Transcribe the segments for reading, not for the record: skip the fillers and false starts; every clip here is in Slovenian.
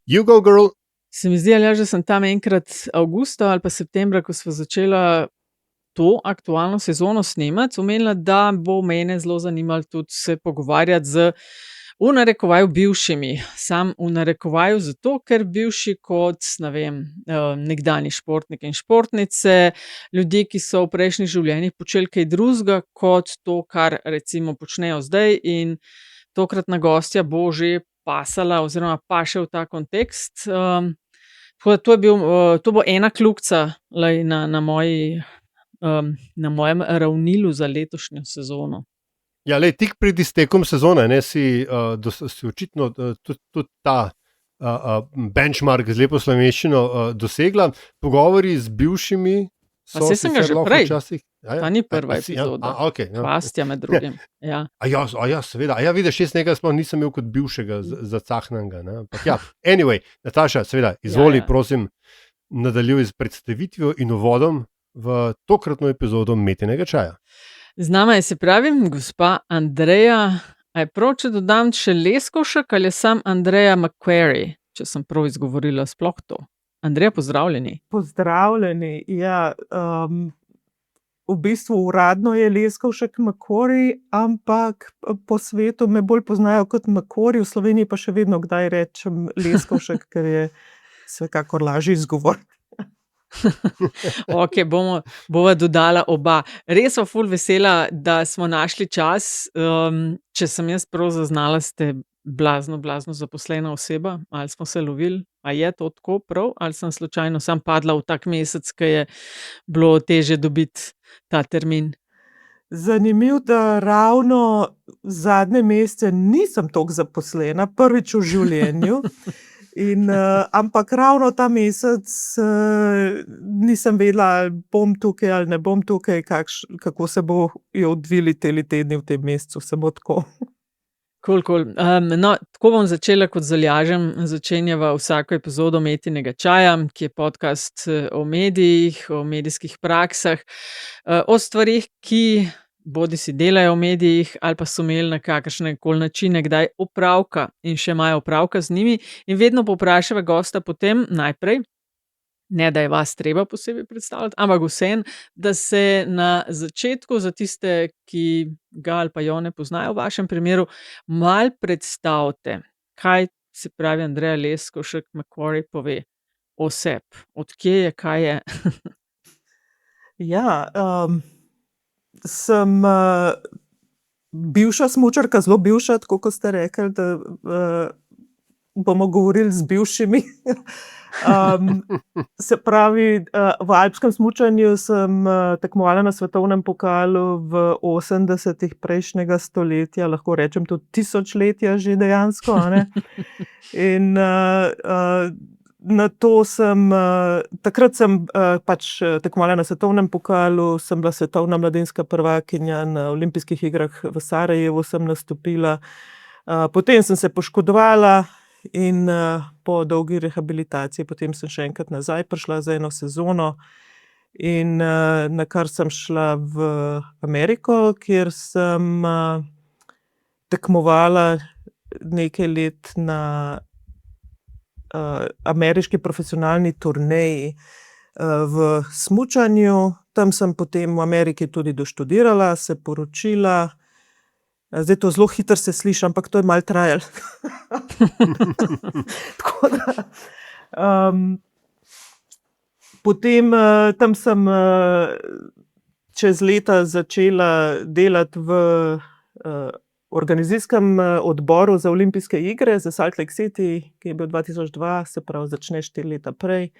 You go, girl. Se mi zdi, Aljaž, da sem tam enkrat avgusta ali pa septembra, ko sva začela to aktualno sezono snemati, omenila, da bo mene zelo zanimalo tudi se pogovarjati z v narekovaju bivšimi. Sam v narekovaju zato, ker bivši kot, ne vem, nekdanji športniki in športnice, ljudje, ki so v prejšnjih življenjih počeli kaj drugega kot to, kar recimo počnejo zdaj, in tokratna gostja bo že pasala oziroma paše v ta kontekst. Tako da to bo ena kljukica na mojem ravnilu za letošnjo sezono. Ja, lej, tik pred iztekom sezone, ne, si očitno tudi ta benchmark z lepo slovenščino dosegla. Pogovori z bivšimi Pa saj sem ga že prej. Včasih. Ta ni prva epizoda. Okay, ja. Hvastja med drugim. Ja. Seveda. Vidiš, jaz nekaj sploh nisem imel kot bivšega zacahnenega. Ja. Anyway, Nataša, seveda, izvoli, prosim, nadaljuj z predstavitvijo in uvodom v tokratno epizodo Metinega čaja. Z nama je, se pravi, gospa Andreja, a je prav, če dodam še Leskovšek ali je sam Andreja McQuarrie, če sem prav izgovorila sploh to. Andreja, pozdravljeni. Pozdravljeni, ja. V bistvu uradno je Leskovšek McQuarrie, ampak po svetu me bolj poznajo kot McQuarrie, v Sloveniji pa še vedno kdaj rečem Leskovšek, ker je vsekakor lažji izgovor. Ok, bova dodala oba. Res sva ful vesela, da smo našli čas. Če sem jaz prav zaznala, ste blazno zaposlena oseba, ali smo se lovili, a je to tako prav, ali sem slučajno sam padla v tak mesec, ki je bilo težje dobiti ta termin. Zanimivo, da ravno zadnje mesece nisem toliko zaposlena, prvič v življenju. Ampak ravno ta mesec nisem vedela, ali bom tukaj ali ne bom tukaj, kako se bojo odvili teli tedni v tem mesecu, samo tako. Cool. No, tako bom začela kot z Aljažem. Začenjava vsako epizodo Metinega čaja, ki je podcast o medijih, o medijskih praksah, o stvarih, ki bodisi delajo v medijih ali pa so imeli na kakršnekoli načine kdaj opravka in še imajo opravka z njimi, in vedno povprašava gosta potem najprej, ne da je vas treba posebej predstavljati, ampak vseeno, da se na začetku za tiste, ki ga ali pa jo ne poznajo v vašem primeru, malo predstavite, kaj se pravi Andreja Leskovšek McQuarrie pove o sebi. Od kje je, kaj je? Ja, sem bivša smučarka, zelo bivša, tako kot ste rekli, da bomo govorili z bivšimi. Se pravi, v alpskem smučanju sem tekmovala na svetovnem pokalu v 80-ih prejšnjega stoletja, lahko rečem tudi tisočletja že dejansko, a ne. In na to takrat sem pač tekmovala na svetovnem pokalu, sem bila svetovna mladinska prvakinja, na olimpijskih igrah v Sarajevu sem nastopila. Potem sem se poškodovala in po dolgi rehabilitaciji potem sem še enkrat nazaj prišla za eno sezono in nakar sem šla v Ameriko, kjer sem tekmovala nekaj let na ameriški profesionalni turneji v smučanju. Tam sem potem v Ameriki tudi doštudirala, se poročila. Zdaj to zelo hitro se sliši, ampak to je malo trajalo. Tako da potem tam sem čez leta začela delati v organizacijskem odboru za olimpijske igre za Salt Lake City, ki je bil 2002, se pravi začneš 4 leta prej.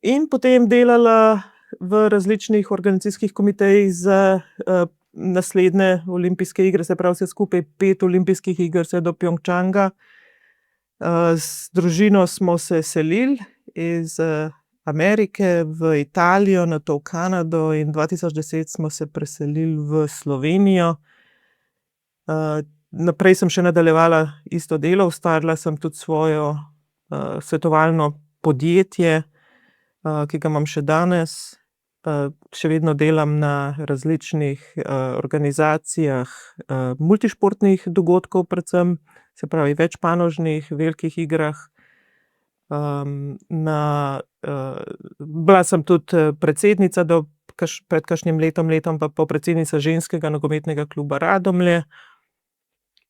In potem delala v različnih organizacijskih komitejih za naslednje olimpijske igre, se pravi vse skupaj 5 olimpijskih iger vse do Pjongčanga. Z družino smo se selili iz Amerike v Italijo, nato v Kanado, in 2010 smo se preselili v Slovenijo. Naprej sem še nadaljevala isto delo, ustvarila sem tudi svojo svetovalno podjetje, ki ga imam še danes. Še vedno delam na različnih organizacijah multišportnih dogodkov predvsem, se pravi večpanožnih, velikih igrah. Bila sem tudi predsednica pred kakšnim letom pa podpredsednica ženskega nogometnega kluba Radomlje.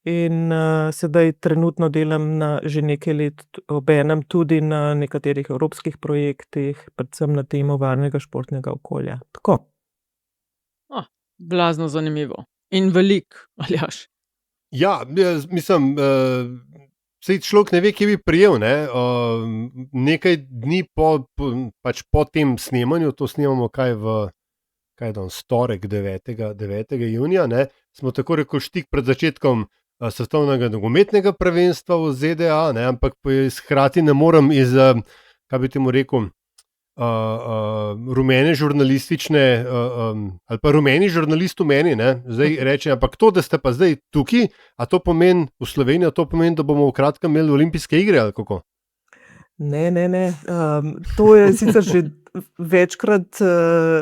In sedaj trenutno delam že nekaj let obenem tudi na nekaterih evropskih projektih, predvsem na temo varnega športnega okolja. Tako. Blazno zanimivo. In veliko, Aljaž. Ja, mislim, saj človek ne ve, kje bi prijel. Ne? Nekaj dni po tem snemanju, to snemamo torek 9. junija, ne? Smo tako rekoč tik pred začetkom svetovnega nogometnega prvenstva v ZDA, ne? Ampak hkrati ne morem iz, kaj bi temu rekel, rumene žurnalistične ali pa rumeni žurnalist v meni, ne? Zdaj reče, ampak to, da ste pa zdaj tukaj, a to pomeni v Sloveniji, to pomeni, da bomo v kratkem imeli olimpijske igre ali kako? Ne. To je sicer že večkrat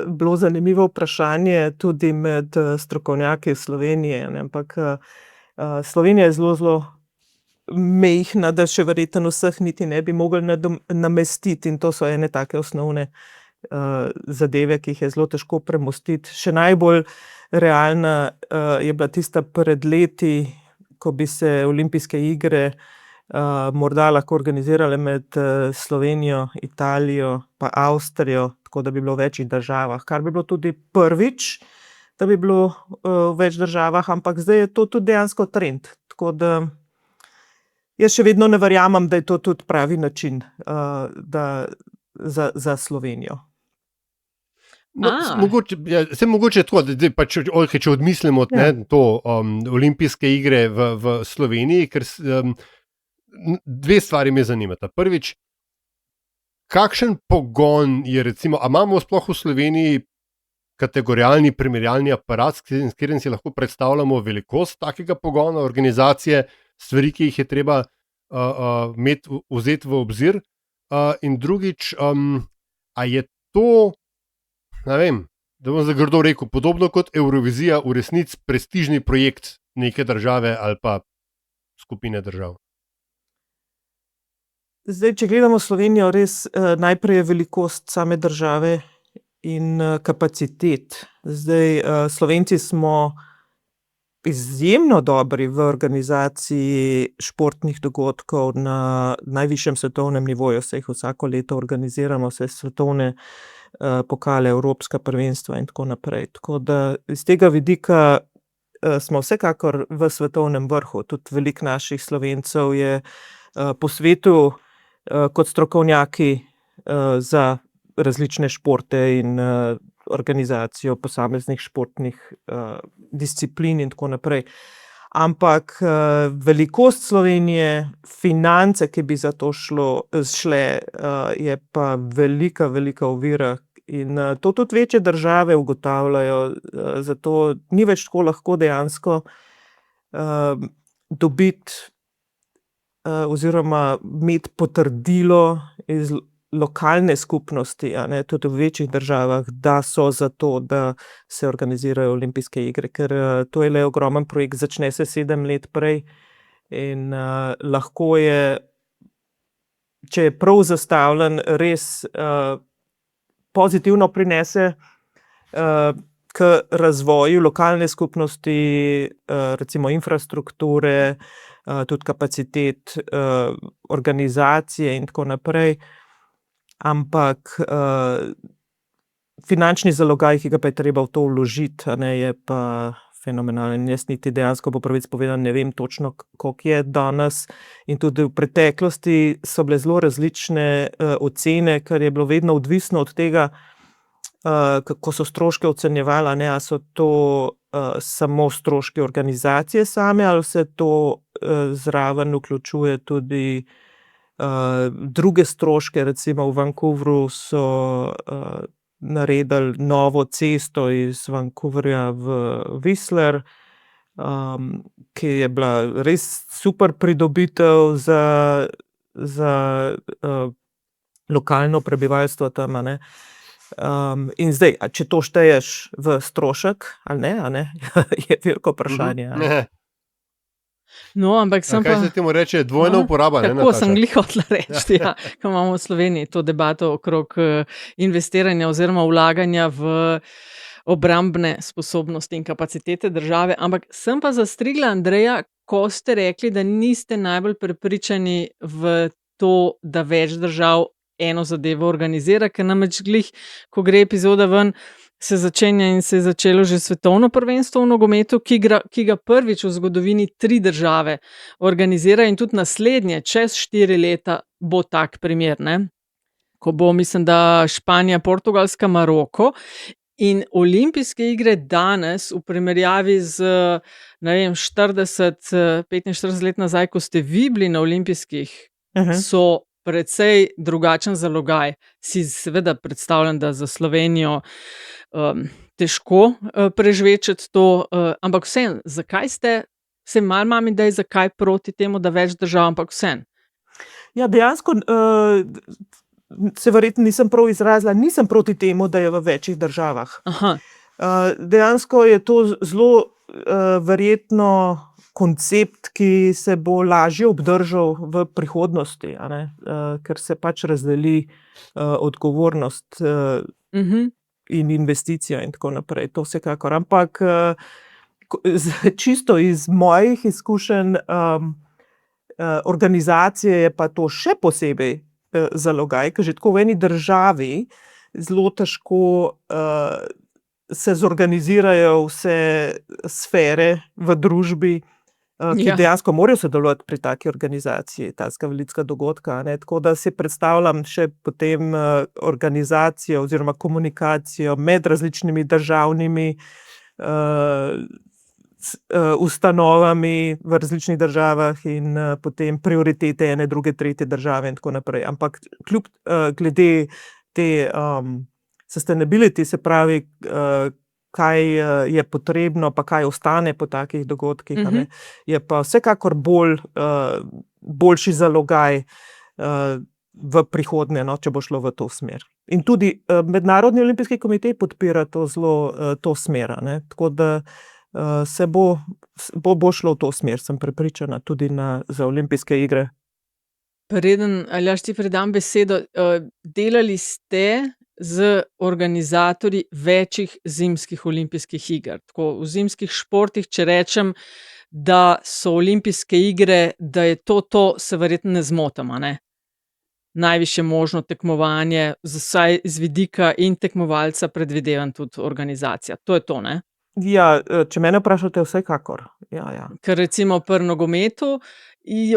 bilo zanimivo vprašanje tudi med strokovnjaki Slovenije, ne? Ampak Slovenija je zelo mehna, da še verjetno vseh niti ne bi mogli namestiti, in to so ene take osnovne zadeve, ki jih je zelo težko premostiti. Še najbolj realna je bila tista pred leti, ko bi se olimpijske igre morda lahko organizirale med Slovenijo, Italijo pa Avstrijo, tako da bi bilo v večjih državah, kar bi bilo tudi prvič, da bi bilo v več državah, ampak zdaj je to tudi dejansko trend. Tako da jaz še vedno ne verjamem, da je to tudi pravi način za Slovenijo. Mogoče tako, da če odmislimo to olimpijske igre v Sloveniji, ker dve stvari me zanimata. Prvič, kakšen pogon je recimo, a imamo sploh v Sloveniji kategorijalni primerjalni aparat, s katerim si lahko predstavljamo velikost takega pogona, organizacije, stvari, ki jih je treba vzeti v obzir. In drugič, a je to, ne vem, da bom za grdo rekel, podobno kot Eurovizija v resnici prestižni projekt neke države ali pa skupine držav? Zdaj, če gledamo Slovenijo, res najprej je velikost same države in kapacitet. Zdaj, Slovenci smo izjemno dobri v organizaciji športnih dogodkov na najvišjem svetovnem nivoju, saj jih vsako leto organiziramo, vse svetovne pokale, evropska prvenstva in tako naprej. Tako da iz tega vidika smo vsekakor v svetovnem vrhu. Tudi veliko naših Slovencev je po svetu kot strokovnjaki za različne športe in organizacijo posameznih športnih disciplin in tako naprej. Ampak velikost Slovenije, finance, ki bi za to šle, je pa velika ovira. In to tudi večje države ugotavljajo, zato ni več tako lahko dejansko dobiti oziroma imeti potrdilo iz lokalne skupnosti, a ne, tudi v večjih državah, da so za to, da se organizirajo olimpijske igre, ker to je le ogromen projekt, začne se 7 let prej in lahko je, če je prav zastavljen, res pozitivno prinese k razvoju lokalne skupnosti, recimo infrastrukture, tudi kapacitet organizacije in tako naprej. Ampak finančni zalogaj, ki ga pa je treba v to vložiti, a ne, je pa fenomenalen. Jaz niti dejansko, po pravici povedano, ne vem točno, koliko je danes, in tudi v preteklosti so bile zelo različne ocene, ker je bilo vedno odvisno od tega, kako so stroške ocenjevali, a ne, a so to samo stroški organizacije same, ali se to zraven vključuje tudi druge stroške. Recimo v Vancouverju so naredili novo cesto iz Vancouverja v Whistler, ki je bila res super pridobitev za lokalno prebivalstvo tam, a ne. In zdaj, če to šteješ v strošek ali ne, a ne, je veliko vprašanje. No, ampak sem Kaj pa... se temu reče? Dvojna uporaba, ne, Tako Nataša? sem glih hotela reči, ja, ko imamo v Sloveniji to debato okrog investiranja oziroma vlaganja v obrambne sposobnosti in kapacitete države. Ampak sem pa zastrigla, Andreja, ko ste rekli, da niste najbolj prepričani v to, da več držav eno zadevo organizira, ker namreč glih, ko gre epizoda ven, se začenja in se je začelo že svetovno prvenstvo v nogometu, ki ga prvič v zgodovini 3 države organizira in tudi naslednje, čez 4 leta, bo tak primer, ne? Ko bo, mislim, da Španija, Portugalska, Maroko. In olimpijske igre danes, v primerjavi z, ne vem, 45 let nazaj, ko ste vi bili na olimpijskih, so precej drugačen zalogaj. Si seveda predstavljam, da za Slovenijo težko prežvečati to, ampak vseeno, zakaj se malo imam idej, zakaj proti temu, da več držav, ampak vseeno? Ja, dejansko se verjetno nisem prav izrazila, nisem proti temu, da je v večjih državah. Aha. Dejansko je to zelo verjetno koncept, ki se bo lažje obdržal v prihodnosti, a ne? Ker se pač razdeli odgovornost in investicija in tako naprej, to vsekakor. Ampak čisto iz mojih izkušenj organizacije je pa to še posebej zalogaj, ker že tako v eni državi zelo težko se zorganizirajo vse sfere v družbi, ki dejansko morajo sodelovati pri taki organizaciji, takega velikega dogodka, ne? Tako da si predstavljam še potem organizacijo oziroma komunikacijo med različnimi državnimi ustanovami v različnih državah in potem prioritete ene, druge, tretje države in tako naprej. Ampak kljub glede te sustainability, se pravi, kaj je potrebno, pa kaj ostane po takih dogodkih, a ne, je pa vsekakor boljši zalogaj v prihodnje, no, če bo šlo v to smer. In tudi Mednarodni olimpijski komitej podpira to smer, a ne, tako da se bo šlo v to smer, sem prepričana, tudi za olimpijske igre. Preden, Aljaž, ti predam besedo, delali ste z organizatorji večjih zimskih olimpijskih iger. Tako v zimskih športih, če rečem, da so olimpijske igre, da je to, se verjetno ne zmotim, a ne? Najvišje možno tekmovanje, vsaj z vidika in tekmovalca predvidevam tudi organizacija. To je to, ne? Ja, če mene vprašate, vsekakor. Ja. Ker recimo pri nogometu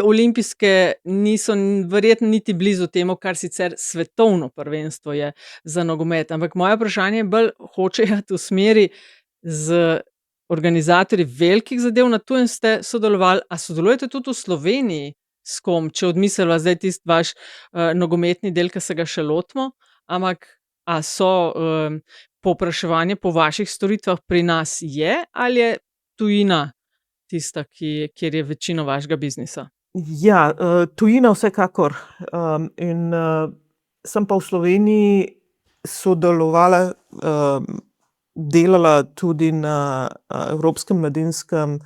olimpijske niso verjetno niti blizu temu, kar sicer svetovno prvenstvo je za nogomet. Ampak moje vprašanje bolj hoče iti v smeri z organizatorji velikih zadev, na tujem ste sodelovali, a sodelujete tudi v Sloveniji s kom, če odmislila zdaj tisti vaš nogometni del, ki se ga še lotimo, ampak a so povpraševanje po vaših storitvah pri nas je, ali je tujina tista, kjer je večina vašega biznisa? Ja, tujina vsekakor. In sem pa v Sloveniji sodelovala, delala tudi na Evropskem mladinskem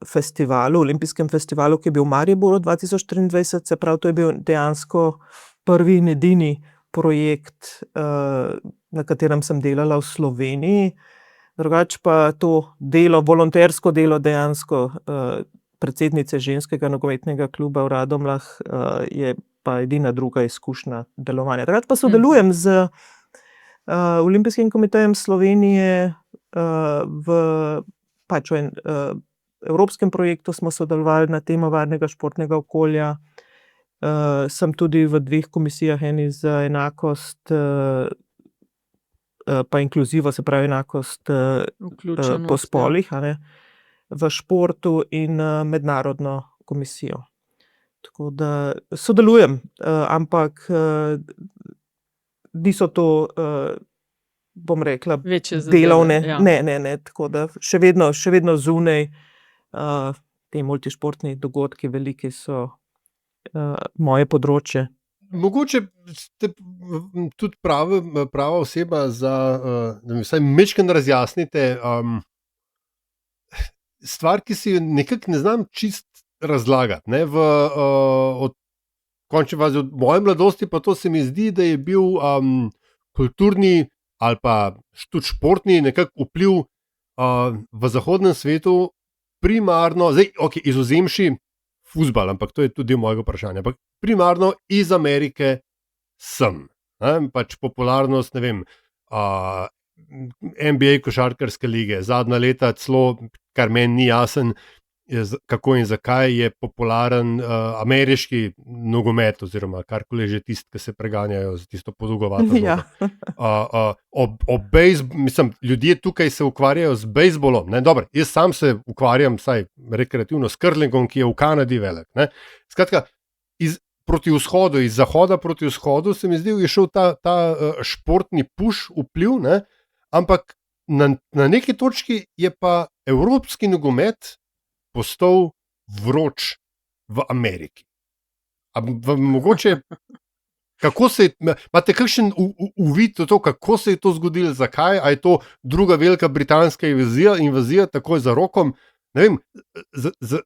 festivalu, olimpijskem festivalu, ki je bil v Mariboru 2023, se pravi, to je bil dejansko prvi in edini projekt, na katerem sem delala v Sloveniji. Drugače pa to delo, volontersko delo dejansko predsednice ženskega nogometnega kluba v Radomljah je pa edina druga izkušnja delovanja. Drugače pa sodelujem z Olimpijskim komitejem Slovenije v evropskem projektu smo sodelovali na temo varnega športnega okolja. Sem tudi v 2 komisijah, eni za enakost pa inkluzivo, se pravi enakost po spolih, a ne, v športu in mednarodno komisijo. Tako da sodelujem, ampak niso to, bom rekla, delovne, ne, tako da še vedno zunaj te multišportni dogodki veliki so moje področje. Mogoče ste tudi prava oseba za, da mi vsaj majčkeno razjasnite, stvar, ki si jo nekako ne znam čist razlagati. Ne? Od končne faze, od moje mladosti, pa to se mi zdi, da je bil kulturni ali pa tudi športni nekako vpliv v zahodnem svetu primarno, zdaj, ok, izvzemši fuzbal, ampak to je tudi del mojega vprašanja, ampak primarno iz Amerike sem. Pač popularnost, ne vem, NBA košarkarske lige, zadnja leta celo, kar meni ni jasen, kako in zakaj je popularen ameriški nogomet, oziroma karkoli že tisti, ki se preganjajo z tisto podolgovato Ja. mislim, ljudje tukaj se ukvarjajo z bejzbolom. Dobro, jaz sam se ukvarjam vsaj rekreativno s curlingom, ki je v Kanadi velik. Ne? Skratka, proti vzhodu, iz zahoda proti vzhodu se mi zdi, je šel ta športni push vpliv, ne? Ampak na neki točki je pa evropski nogomet postal vroč v Ameriki. Mogoče, kako se je, imate kakšen uvid v to, kako se je to zgodilo, zakaj, a je to druga velika britanska invazija takoj za rokom, ne vem,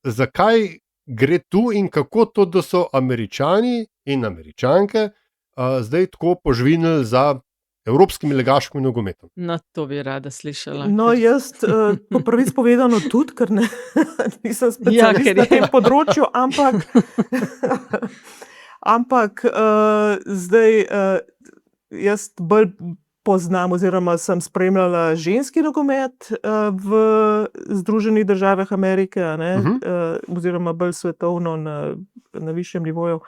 zakaj gre tu in kako to, da so Američani in Američanke zdaj tako požvinili za evropskim legaškim nogometom. No, to bi rada slišala. No, jaz po pravici povedano tudi, ker nisem Ja, specialist ker na je. tem področju, ampak zdaj jaz bolj poznam oziroma sem spremljala ženski nogomet v Združenih državah Amerike, a ne, oziroma bolj svetovno na višjem nivoju.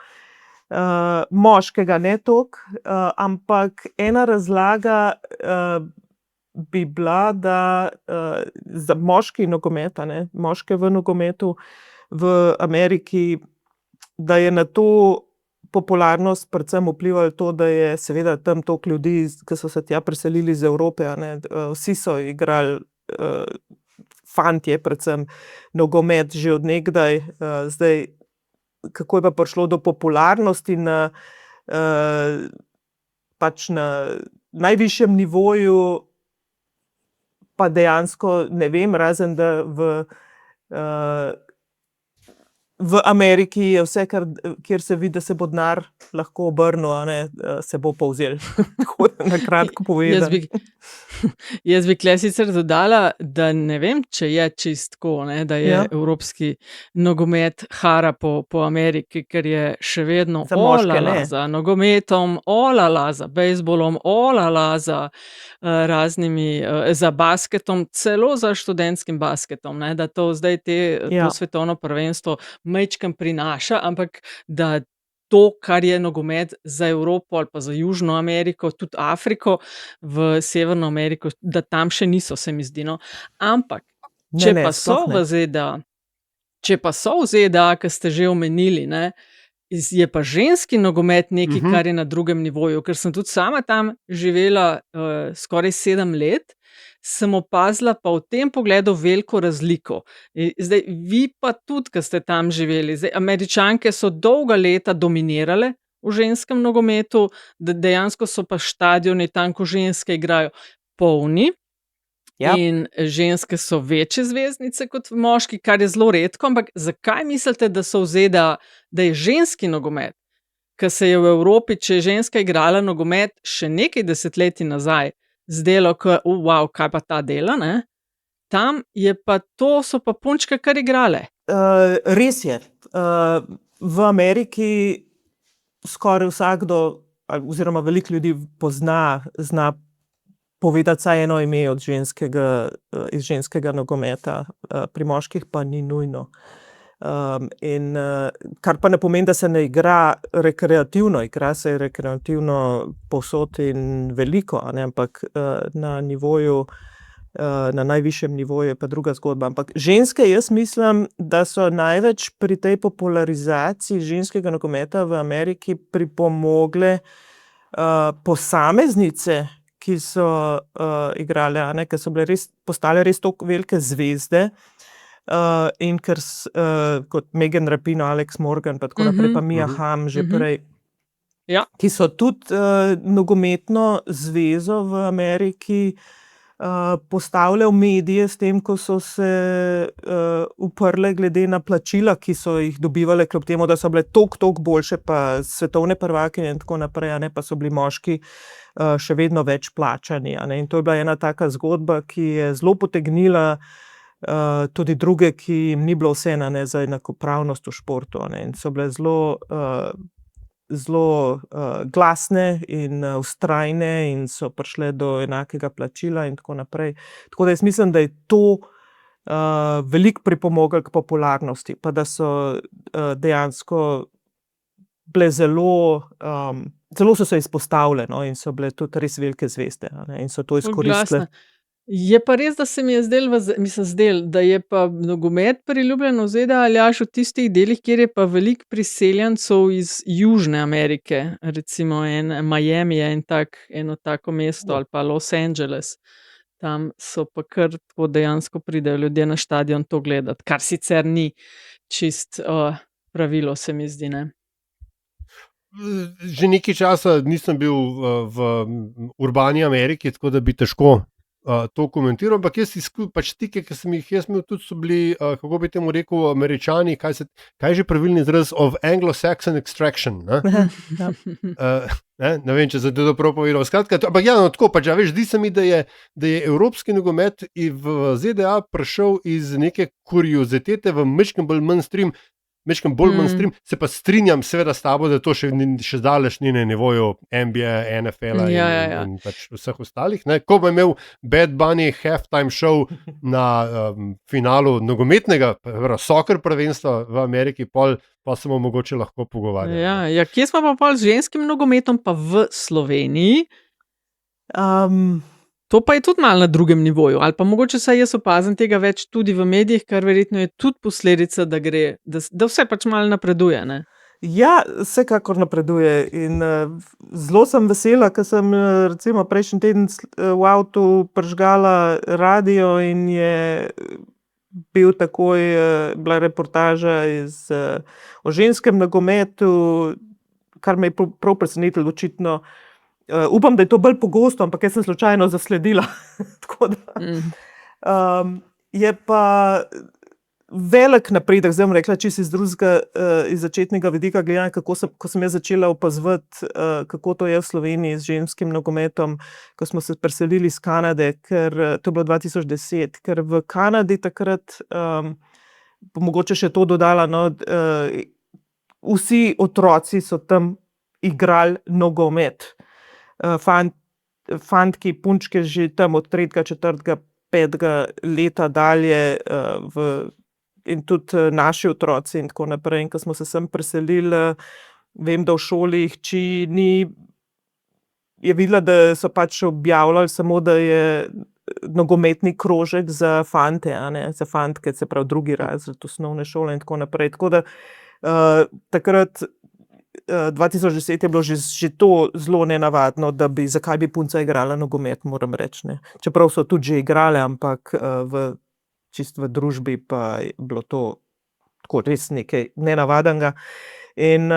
Moškega ne toliko, ampak ena razlaga bi bila, da za moški nogomet, a ne, moške v nogometu v Ameriki, da je na to popularnost predvsem vplivalo to, da je seveda tam toliko ljudi, ki so se tja preselili iz Evrope, a ne, vsi so igrali, fantje predvsem, nogomet že od nekdaj, zdaj kako je pa prišlo do popularnosti pač na najvišjem nivoju, pa dejansko ne vem, razen da v Ameriki je vse, kjer se vidi, da se bo denar lahko obrnil, a ne, se bo povzel. Tako da na kratko povedano. Jaz bi tule sicer dodala, da ne vem, če je čistko, da je Ja. evropski nogomet hara po Ameriki, ker je še vedno Za moške olala ne. za nogometom, olala za bejzbolom, olala za raznimi, za basketom, celo za študentskim basketom, da to zdaj Ja. to svetovno prvenstvo majčkeno prinaša, ampak da to, kar je nogomet za Evropo ali pa za Južno Ameriko, tudi Afriko, v Severno Ameriko, da tam še niso, se mi zdi, no. Ampak, če pa so sploh ne. v ZDA, če pa so v ZDA, ki ste že omenili, ne, je pa ženski nogomet nekaj, kar je na drugem nivoju, ker sem tudi sama tam živela skoraj 7 let, sem opazila pa v tem pogledu veliko razliko. Zdaj, vi pa tudi, ki ste tam živeli, zdaj, Američanke so dolga leta dominirale v ženskem nogometu, dejansko so pa štadioni tam, ko ženske igrajo, polni. Ja. In ženske so večje zvezdnice kot moški, kar je zelo redko, ampak zakaj mislite, da so v ZDA, da je ženski nogomet, ki se je v Evropi, če je ženska igrala nogomet še nekaj desetletij nazaj, zdelo, wow, kaj pa ta dela, ne? Tam je pa to, so pa punčke kar igrale. Res je. V Ameriki skoraj vsakdo, oziroma veliko ljudi zna povedati vsaj eno ime iz ženskega nogometa, pri moških pa ni nujno. Kar pa ne pomeni, da se ne igra rekreativno, igra se rekreativno povsod in veliko, a ne, ampak na nivoju, na najvišjem nivoju je pa druga zgodba. Ampak ženske, jaz mislim, da so največ pri tej popularizaciji ženskega nogometa v Ameriki pripomogle posameznice, ki so igrale, a ne, ker so postale res toliko velike zvezde, in ker kot Megan Rapinoe, Alex Morgan, pa tako naprej, pa Mia Hamm že prej, Ja. ki so tudi nogometno zvezo v Ameriki postavljal medije s tem, ko so se uprle glede na plačila, ki so jih dobivale, kljub temu, da so bile toliko boljše, pa svetovne prvakinje in tako naprej, a ne, pa so bili moški še vedno več plačani, a ne. In to je bila ena taka zgodba, ki je zelo potegnila tudi druge, ki jim ni bilo vseeno, ne, za enakopravnost v športu, a ne. In so bile zelo glasne in vztrajne in so prišle do enakega plačila in tako naprej. Tako da jaz mislim, da je to veliko pripomoglo k popularnosti, pa da so dejansko bile zelo so se izpostavile, no, in so bile tudi res velike zvezde, a ne, in so to izkoristile. Je pa res, da se mi je zdelo, da je pa nogomet priljubljen v ZDA, Aljaž, v tistih delih, kjer je pa veliko priseljencev iz Južne Amerike, recimo Miami je eno tako mesto, ali pa Los Angeles. Tam so pa kar tako dejansko pridejo ljudje na štadion to gledati, kar sicer ni čist pravilo, se mi zdi, ne. Že nekaj časa nisem bil v urbani Ameriki, tako da bi težko to komentiral, ampak jaz pač stike, ki sem jih jaz imel, tudi so bili, kako bi temu rekel, Američani, kaj je že pravilni izraz, of Anglo-Saxon extraction, ne? Ne vem, če sem to prav povedal. Skratka, ampak ja, no, tako pač, veš, zdi se mi, da je evropski nogomet v ZDA prišel iz neke kuriozitete v mečkem bolj mainstream, se pa strinjam seveda s tabo, da to še zdaleč ni na nivoju NBA, NFL-a in pač vseh ostalih. Ne? Ko bo imel Bad Bunny halftime show na finalu nogometnega soccer prvenstva v Ameriki, pa se bomo mogoče lahko pogovarjali. Ja, kje smo pa pol z ženskim nogometom pa v Sloveniji? To pa je tudi malo na drugem nivoju, ali pa mogoče saj jaz opazim tega več tudi v medijih, kar verjetno je tudi posledica, da vse pač malo napreduje, ne? Ja, vsekakor napreduje in zelo sem vesela, ker sem recimo prejšnji teden v avtu prižgala radio in je bil takoj bila reportaža o ženskem nogometu, kar me je prav presenetilo, očitno. Upam, da je to bolj pogosto, ampak jaz sem slučajno zasledila. Tako da je pa velik napredek, zdaj bom rekla, čisto iz začetnega vidika gledanja, ko sem jaz začela opazovati, kako to je v Sloveniji z ženskim nogometom, ko smo se preselili iz Kanade, ker to je bilo 2010, ker v Kanadi takrat, pa mogoče še to dodala, no, vsi otroci so tam igrali nogomet. Fantki, punčke že tam od 3., 4., 5. leta dalje in tudi naši otroci in tako naprej. In ko smo se sem preselili, vem, da v šoli hči je videla, da so pač objavljali samo, da je nogometni krožek za fante, a ne, za fantke, se pravi drugi razred osnovne šole in tako naprej. Tako da takrat 2010 je bilo že to zelo nenavadno, zakaj bi punca igrala nogomet, moram reči, ne. Čeprav so tudi že igrale, ampak čisto v družbi pa je bilo to tako res nekaj nenavadnega. In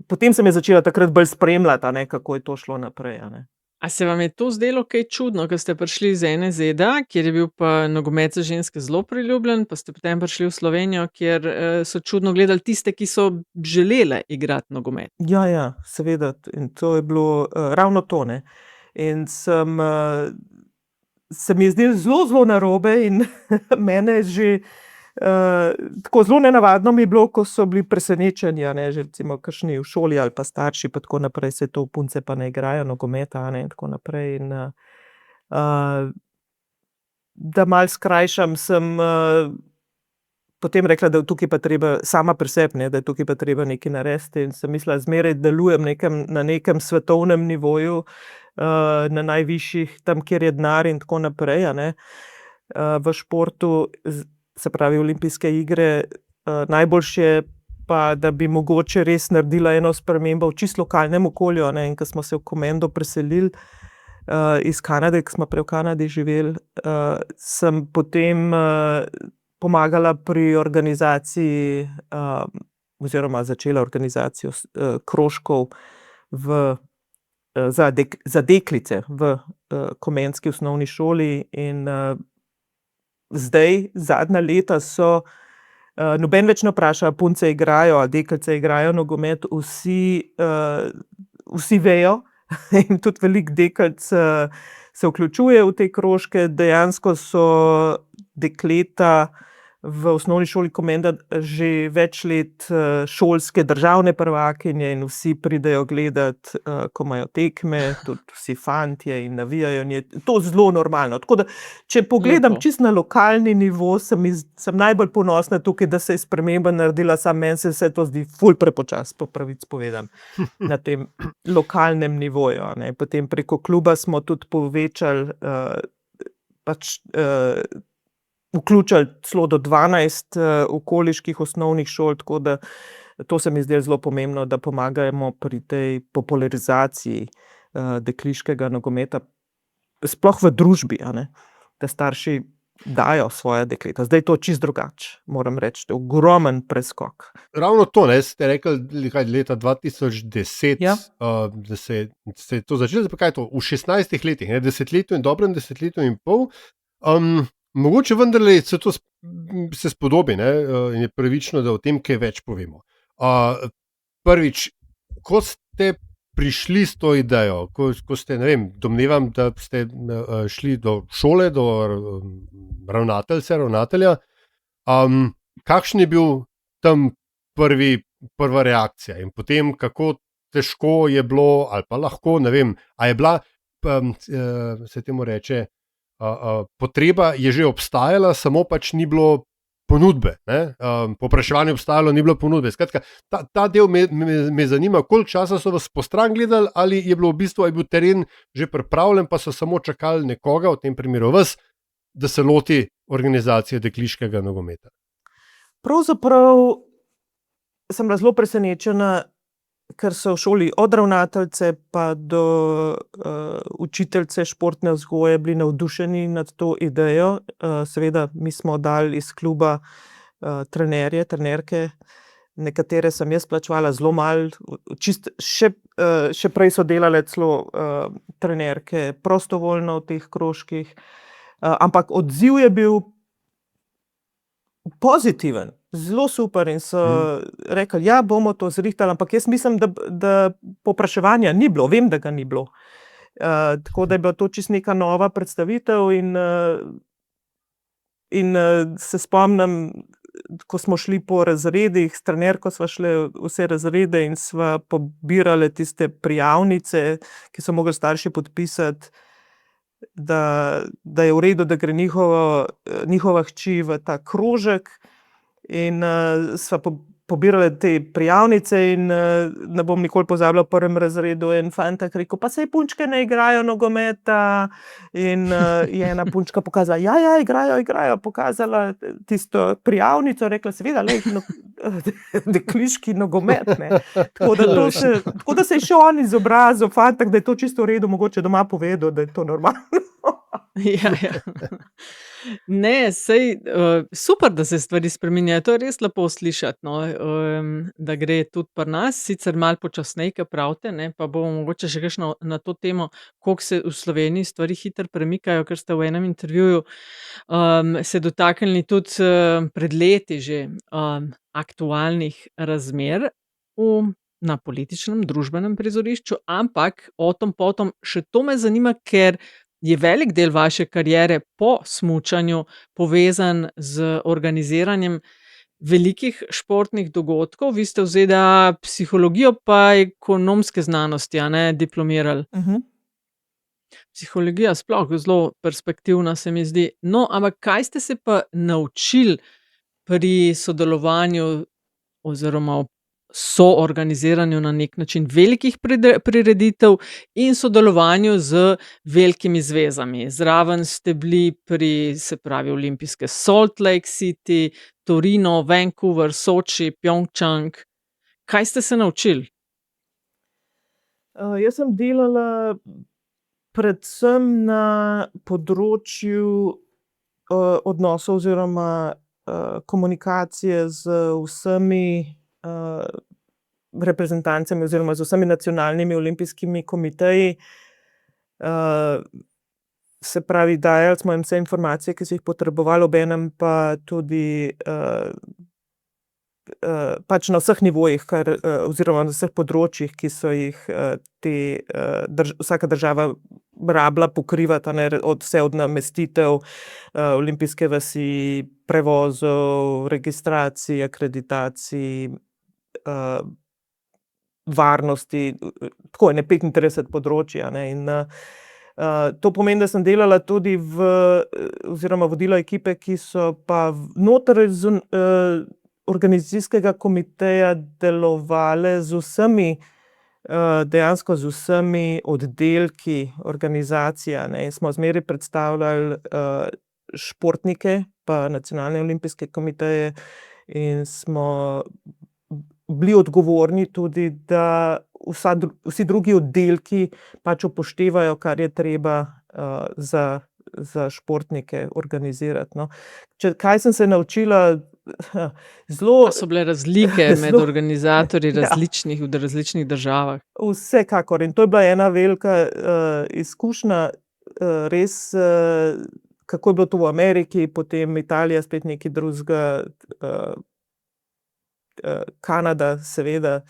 potem sem je začela takrat bolj spremljati, a ne, kako je to šlo naprej, a ne. A se vam je to zdelo kaj čudno, ko ste prišli iz ene ZDA, kjer je bil pa nogomet za ženske zelo priljubljen, pa ste potem prišli v Slovenijo, kjer so čudno gledali tiste, ki so želele igrati nogomet? Ja, seveda. In to je bilo ravno to, ne. In se mi je zdelo zelo narobe in mene že tako zelo nenavadno mi je bilo, ko so bili presenečeni, a ne, že recimo kakšni v šoli ali pa starši pa tako naprej, saj to punce pa ne igrajo nogometa, a ne, in tako naprej. In da malo skrajšam, sem potem rekla, da je tukaj pa treba sama pri sebi, ne, da je tukaj pa treba nekaj narediti, in sem mislila, zmeraj delujem na nekem svetovnem nivoju, na najvišjih, tam, kjer je denar in tako naprej, a ne, v športu, se pravi olimpijske igre, najboljše je pa, da bi mogoče res naredila eno spremembo v čisto lokalnem okolju, ne, in ko smo se v Komendo preselili iz Kanade, ko smo prej v Kanadi živeli, sem potem pomagala pri organizaciji oziroma začela organizacijo krožkov v za deklice v komenski osnovni šoli in zdaj, zadnja leta so, noben več ne vpraša, punce igrajo, a deklice igrajo nogomet, vsi vejo in tudi veliko deklic se vključuje v te krožke. Dejansko so dekleta v osnovni šoli Komenda že več let šolske državne prvakinje in vsi pridejo gledat, ko imajo tekme, tudi vsi fantje in navijajo in je to zelo normalno. Tako da, če pogledam Lepo. čisto na lokalni nivo, sem najbolj ponosna tukaj, da se je sprememba naredila, samo meni se vse to zdi ful prepočasno, po pravici povedano, na tem lokalnem nivoju, a ne. Potem preko kluba smo tudi povečali, vključili celo do 12 okoliških osnovnih šol, tako da to se mi zdi zelo pomembno, da pomagamo pri tej popularizaciji dekliškega nogometa, sploh v družbi, a ne, da starši dajo svoja dekleta. Zdaj je to čisto drugače, moram reči, to je ogromen preskok. Ravno to, ne, ste rekli, kaj leta 2010, Ja. da se je to začelo, zdaj pa kaj je to, v 16 letih, ne, desetletju in dobrem desetletju in pol, mogoče vendarle se to se spodobi, ne, in je pravično, da o tem kaj več povemo. Prvič, ko ste prišli s to idejo, ko ste, ne vem, domnevam, da ste šli do šole, do ravnatelja, kakšen je bil tam prva reakcija in potem, kako težko je bilo, ali pa lahko, ne vem, a je bila, se temu reče, potreba je že obstajala, samo pač ni bilo ponudbe, ne? Povpraševanje obstajalo, ni bilo ponudbe. Skratka, ta del me zanima, koliko časa so vas postran gledali, ali je bilo v bistvu, ali je bil teren že pripravljen, pa so samo čakali nekoga, v tem primeru vas, da se loti organizacije dekliškega nogometa. Pravzaprav sem bila zelo presenečena, ker so v šoli od ravnateljice pa do učiteljice športne vzgoje bili navdušeni nad to idejo. Seveda, mi smo dali iz kluba trenerje, trenerke, nekatere sem jaz plačevala zelo malo, še prej so delale celo trenerke prostovoljno v teh krožkih, ampak odziv je bil pozitiven, zelo super in so rekli, ja, bomo to zrihtali, ampak jaz mislim, da povpraševanja ni bilo, vem, da ga ni bilo. Tako da je bila to čisto neka nova predstavitev in se spomnim, ko smo šli po razredih, s trenerko sva šli vse razrede in sva pobirale tiste prijavnice, ki so mogli starši podpisati, da je v redu, da gre njihova hči v ta krožek in sva pobirale te prijavnice in ne bom nikoli pozabila v prvem razredu en fantak rekel, pa saj punčke ne igrajo nogometa in je ena punčka pokazala, ja, igrajo, pokazala tisto prijavnico, rekla, seveda, lej, dekliški nogomet, ne. Tako da se je še on izobrazil, fantak, da je to čisto v redu, mogoče doma povedal, da je to normalno. Ja. Ne, sej, super, da se stvari spreminjajo, to je res lepo slišati, no, da gre tudi pri nas, sicer malo počasneje, kot pravite, ne, pa bomo mogoče še kakšno na to temo, koliko se v Sloveniji stvari hitro premikajo, ker ste v enem intervjuju se dotaknili tudi pred leti že aktualnih razmer na političnem, družbenem prizorišču, ampak o tom potom še to me zanima, ker je velik del vaše kariere po smučanju povezan z organiziranjem velikih športnih dogodkov. Vi ste v ZDA psihologijo pa ekonomske znanosti, a ne, diplomirali. Psihologija sploh zelo perspektivna se mi zdi. No, ampak kaj ste se pa naučili pri sodelovanju oziroma soorganiziranju na nek način velikih prireditev in sodelovanju z velikimi zvezami? Zraven ste bili pri, se pravi, olimpijske Salt Lake City, Torino, Vancouver, Soči, Pyeongchang. Kaj ste se naučili? Jaz sem delala predvsem na področju odnosov oziroma komunikacije z vsemi reprezentancami oziroma z vsemi nacionalnimi olimpijskimi komiteji. Se pravi, dajali smo jim vse informacije, ki so jih potrebovali, obenem pa tudi pač na vseh nivojih, oziroma na vseh področjih, ki so jih vsaka država rabila pokrivati, vse od namestitev, olimpijske vasi, prevozov, registracij, akreditacij, varnosti, tako je 35 področji, in to pomeni, da sem delala tudi oziroma vodila ekipe, ki so pa noter organizacijskega komiteja delovale z vsemi, dejansko z vsemi oddelki organizacije, in smo zmeraj predstavljali športnike pa nacionalne olimpijske komiteje in smo bili odgovorni tudi, da vsi drugi oddelki pač upoštevajo, kar je treba za športnike organizirati, no. Kaj sem se naučila, Pa so bile razlike med organizatorji v različnih državah. Vsekakor, in to je bila ena velika izkušnja, res, kako je bilo to v Ameriki, potem Italija spet nekaj drugega, Kanada, seveda.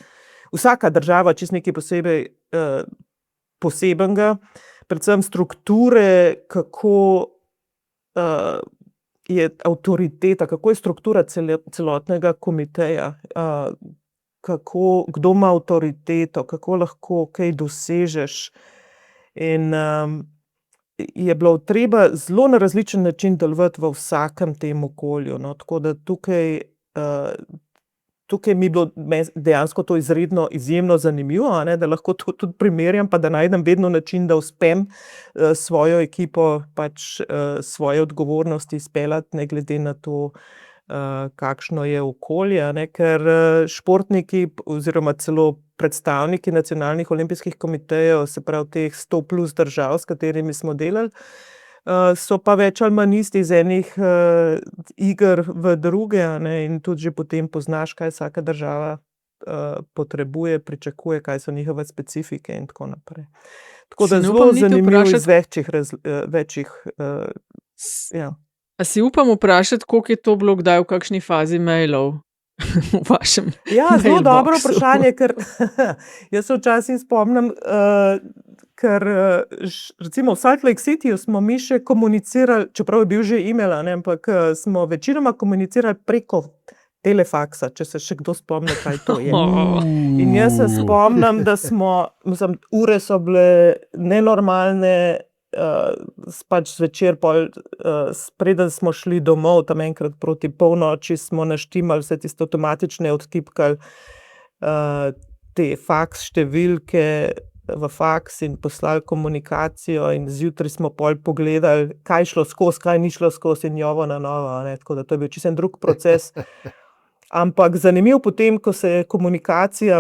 Vsaka država čisto nekaj posebej posebenega, predvsem strukture, kako je avtoriteta, kako je struktura celotnega komiteja, kdo ima avtoriteto, kako lahko kaj dosežeš. In je bilo treba zelo na različen način delovati v vsakem tem okolju, no, tako da tukaj mi je bilo dejansko to izjemno zanimivo, da lahko to tudi primerjam, pa da najdem vedno način, da uspem svojo ekipo pač svoje odgovornosti izpeljati, ne glede na to, kakšno je okolje, ker športniki oziroma celo predstavniki nacionalnih olimpijskih komitejev, se pravi teh 100 plus držav, s katerimi smo delali, so pa več ali manj isti iz enih iger v druge, in tudi že potem poznaš, kaj vsaka država potrebuje, pričakuje, kaj so njihove specifike in tako naprej. Tako da zelo zanimivo iz večjih, ja. A si upam vprašati, koliko je to bilo kdaj v kakšni fazi mailov v vašem zelo dobro vprašanje, ker jaz se včasih spomnim, ker recimo v Salt Lake Cityju smo mi še komunicirali, čeprav je bil že e-mail, ampak smo večinoma komunicirali preko telefaksa, če se še kdo spomni, kaj to je. In jaz se spomnim, da ure so bile nenormalne, pač zvečer, preden smo šli domov, tam enkrat proti polnoči, smo naštimali vse tiste avtomatične, odtipkali te faks številke v faks in poslali komunikacijo, in zjutraj smo pol pogledali, kaj je šlo skozi, kaj ni šlo skozi, in jovo na novo, tako da to je bil čisto en drug proces. Ampak zanimivo potem, ko se je komunikacija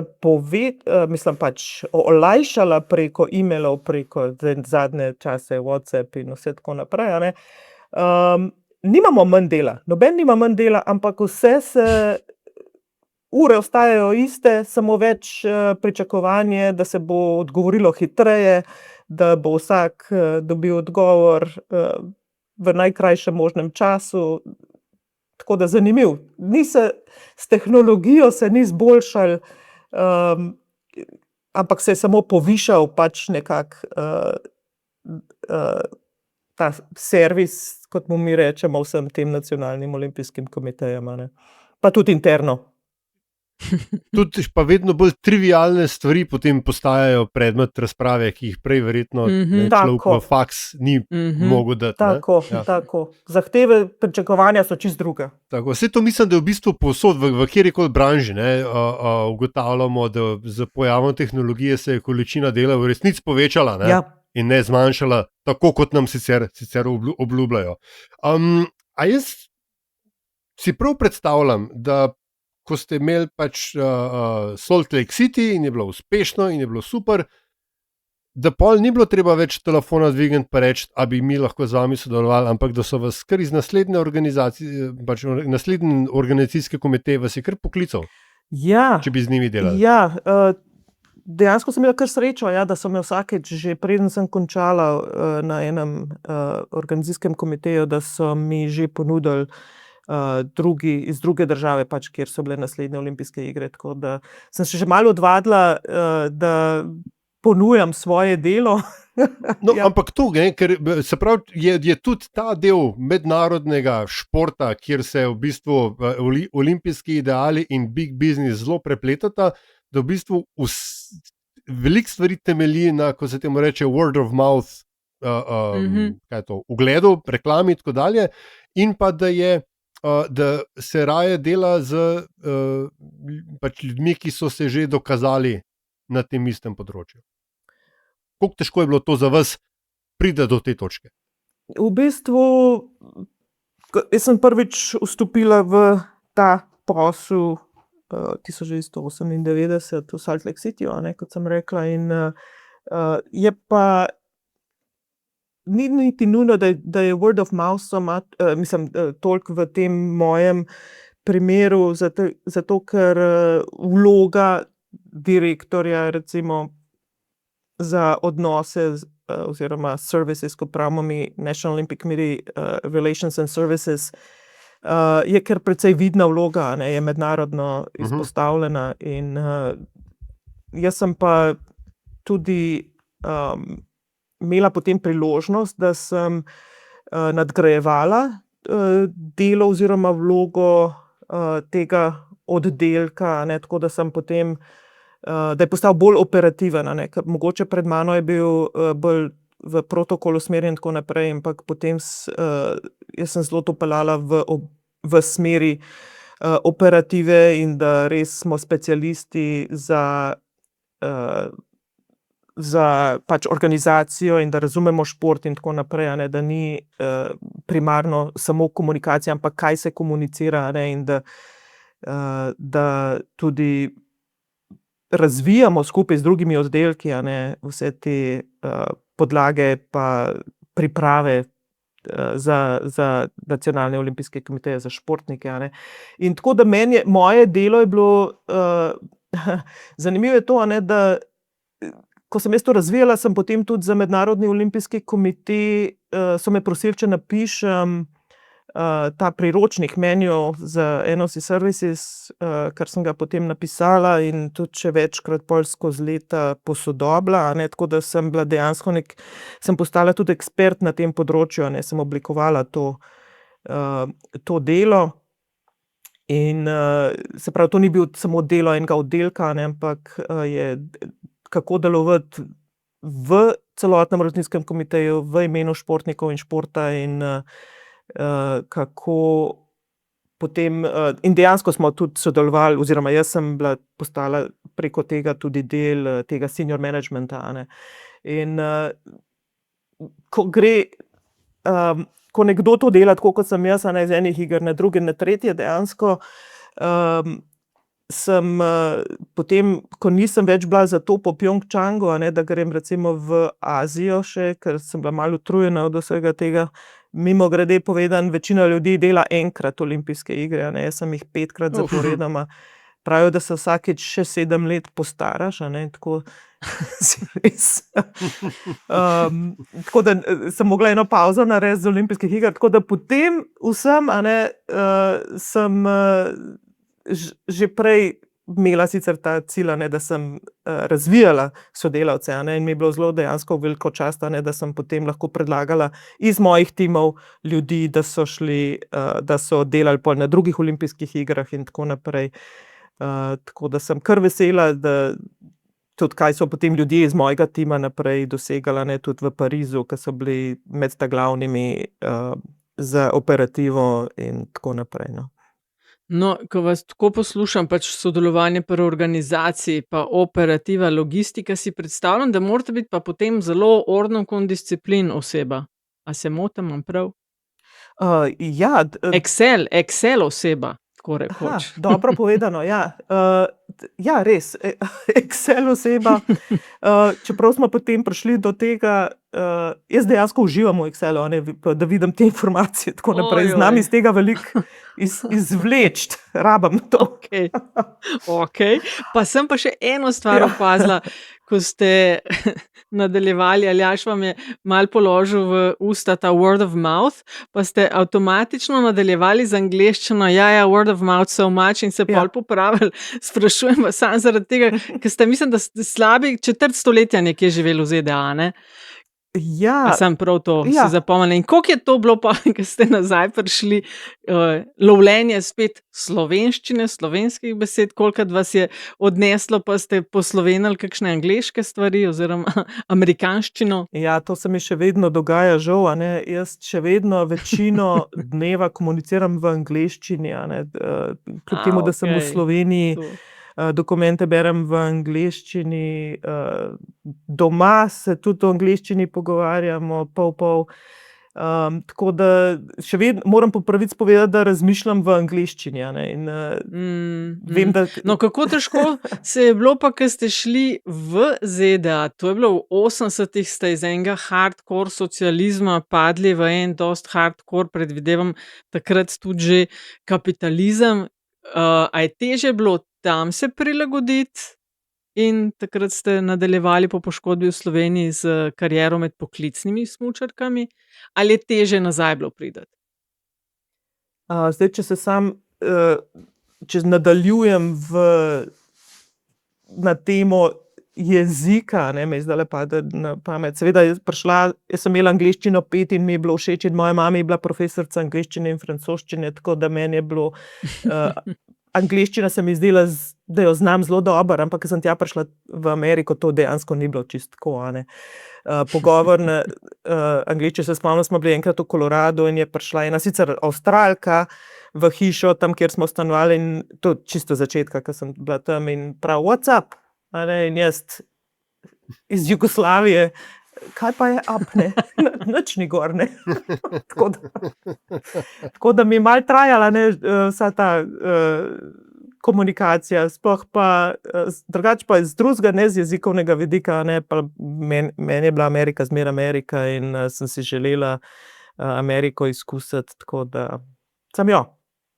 pač olajšala preko e-mailov, preko zadnje čase WhatsApp in vse tako naprej, nimamo manj dela, noben nima manj dela, ampak ure ostajajo iste, samo več pričakovanje, da se bo odgovorilo hitreje, da bo vsak dobil odgovor v najkrajšem možnem času. Tako da zanimiv. S tehnologijo se ni zboljšal, ampak se je samo povišal pač nekako ta servis, kot mu mi rečemo, vsem tem nacionalnim olimpijskim komitejem, pa tudi interno. Tudi pa vedno bolj trivialne stvari potem postajajo predmet razprave, ki jih prej verjetno človek v faks ni mogel dati. Tako. Zahteve, pričakovanja so čisto druga. Tako, vse to mislim, da je v bistvu povsod, v kjerikoli branži, ugotavljamo, da z pojavom tehnologije se je količina dela v resnici povečala, in ne zmanjšala, tako kot nam sicer obljubljajo. A jaz si prav predstavljam, da ko ste imeli pač Salt Lake City in je bilo uspešno in je bilo super, da pol ni bilo treba več telefona dvigniti pa reči, a bi mi lahko z vami sodelovali, ampak da so vas kar iz naslednje organizacije, pač naslednje organizacijske komiteje vas je kar poklical. Ja, če bi z njimi delali? ja, dejansko sem imela kar srečo, ja, da so me vsakeč, že preden sem končala na enem organizacijskem komiteju, da so mi že ponudili iz druge države, pač, kjer so bile naslednje olimpijske igre. Tako da sem se že malo odvadila, da ponujam svoje delo. No, Ja. ampak to, ne, ker se pravi, je tudi ta del mednarodnega športa, kjer se v bistvu olimpijski ideali in big business zelo prepletata, da v bistvu veliko stvari temelji na, ko se temu reče, word of mouth, kaj je to, ugledu, reklami in tako dalje, in pa da se raje dela z pač ljudmi, ki so se že dokazali na tem istem področju. Kako težko je bilo to za vas priti do te točke? V bistvu, jaz sem prvič vstopila v ta posel 1998 v Salt Lake Cityju, kot sem rekla, in je pa ni niti nujno, da je word of mouth toliko v tem mojem primeru, zato ker vloga direktorja, recimo za odnose oziroma services, ko pravimo mi National Olympic Committee Relations and Services, je kar precej vidna vloga, je mednarodno izpostavljena, in jaz sem pa tudi imela potem priložnost, da sem nadgrajevala delo oziroma vlogo tega oddelka, tako da sem potem, da je postal bolj operativen, ker mogoče pred mano je bil bolj v protokol usmerjen in tako naprej, ampak potem jaz sem zelo to peljala v smeri operative in da res smo specialisti za pač organizacijo in da razumemo šport in tako naprej, da ni primarno samo komunikacija, ampak kaj se komunicira, in da tudi razvijamo skupaj z drugimi oddelki, vse te podlage pa priprave za nacionalne olimpijske komiteje, za športnike. In tako da moje delo je bilo, zanimivo je to, da ko sem jaz to razvijala, sem potem tudi za mednarodni olimpijski komitej, so me prosili, če napišem ta priročnik Manual za NOC Services, kar sem ga potem napisala in tudi še večkrat pol skozi leta posodobila, tako da sem bila dejansko sem postala tudi ekspert na tem področju, sem oblikovala to delo. In se pravi, to ni bil samo delo enega oddelka, ampak je kako delovati v celotnem organizacijskem komiteju, v imenu športnikov in športa, in kako potem, in dejansko smo tudi sodelovali, oziroma jaz sem postala preko tega tudi del tega senior managementa. In ko nekdo to dela tako, kot sem jaz, iz enih iger na druge, na tretje, dejansko sem potem, ko nisem več bila za to po Pjongčangu, da grem recimo v Azijo še, ker sem bila malo utrujena od vsega tega. Mimogrede povedano, večina ljudi dela enkrat olimpijske igre, jaz sem jih 5-krat zaporedoma. Pravijo, da se vsakeč še 7 let postaraš, tako si res. Tako da sem mogla eno pavzo narediti z olimpijskih iger, tako da potem vsem sem že prej imela sicer ta cilj, da sem razvijala sodelavce, in mi je bilo zelo dejansko veliko čast, da sem potem lahko predlagala iz mojih timov ljudi, da so šli, da so delali pol na drugih olimpijskih igrah in tako naprej. Tako da sem kar vesela, da tudi kaj so potem ljudje iz mojega tima naprej dosegali, tudi v Parizu, ki so bili med ta glavnimi za operativo in tako naprej. No, ko vas tako poslušam, pač sodelovanje pri organizaciji, pa operativa, logistika, si predstavljam, da morate biti pa potem zelo ordno kon disciplin oseba. A se motim, imam prav? Ja. Excel oseba, tako rekoč. Dobro povedano, ja. Ja, res, Excel oseba. Čeprav smo potem prišli do tega, jaz dejansko uživam v Excelu, da vidim te informacije, tako naprej. Znam iz tega veliko izvleči, rabam to. Okay. Pa sem pa še eno stvar opazila, ko ste nadaljevali, Aljaž vam je malo položil v usta ta word of mouth, pa ste avtomatično nadaljevali z angleščino, word of mouth so much in se pol popravili. Sprašujem vas samo zaradi tega, ker ste, mislim, da ste slabi četrt stoletja nekje živeli v ZDA, ne? Ja. A sem prav to si zapomnila. In koliko je to bilo pa, ko ste nazaj prišli, lovljenje spet slovenščine, slovenskih besed, kolikrat vas je odneslo, pa ste poslovenili kakšne angleške stvari oziroma amerikanščino? Ja, to se mi še vedno dogaja, žal, Jaz še vedno večino dneva komuniciram v angleščini, kljub temu, da sem v Sloveniji. Dokumente berem v angleščini, doma se tudi v angleščini pogovarjamo, pol. Tako da še vedno moram po pravici povedati, da razmišljam v angleščini. Vem, da... No, kako težko se je bilo pa, ko ste šli v ZDA? To je bilo v 80-ih, ste iz enega hardcore socializma padli v en dost hardcore, predvidevam takrat tudi že kapitalizem. A je težje bilo tam se prilagoditi in takrat ste nadaljevali po poškodbi v Sloveniji z kariero med poklicnimi smučarkami, ali je težje nazaj bilo priti? Zdaj, če nadaljujem na temo jezika, me je zdajle pade na pamet. Seveda, jaz sem imela angleščino 5 in mi je bilo všeč in moja mama je bila profesorica angleščine in francoščine, tako da meni je bilo... Angleščina se mi zdela, da jo znam zelo dobro, ampak ko sem tja prišla v Ameriko, to dejansko ni bilo čisto tako. Pogovorna angleščina, se spomnim, smo bili enkrat v Koloradu in je prišla ena sicer Avstralka v hišo, tam, kjer smo stanovali, in to čisto začetka, ko sem bila tam, in prav, what's up? In jaz iz Jugoslavije, kaj pa je up, nič ni gor, Tako da mi je malo trajala, vsa ta komunikacija, sploh pa, drugače pa iz drugega, ne z jezikovnega vidika, pa meni je bila Amerika zmer Amerika in sem si želela Ameriko izkusiti, tako da sem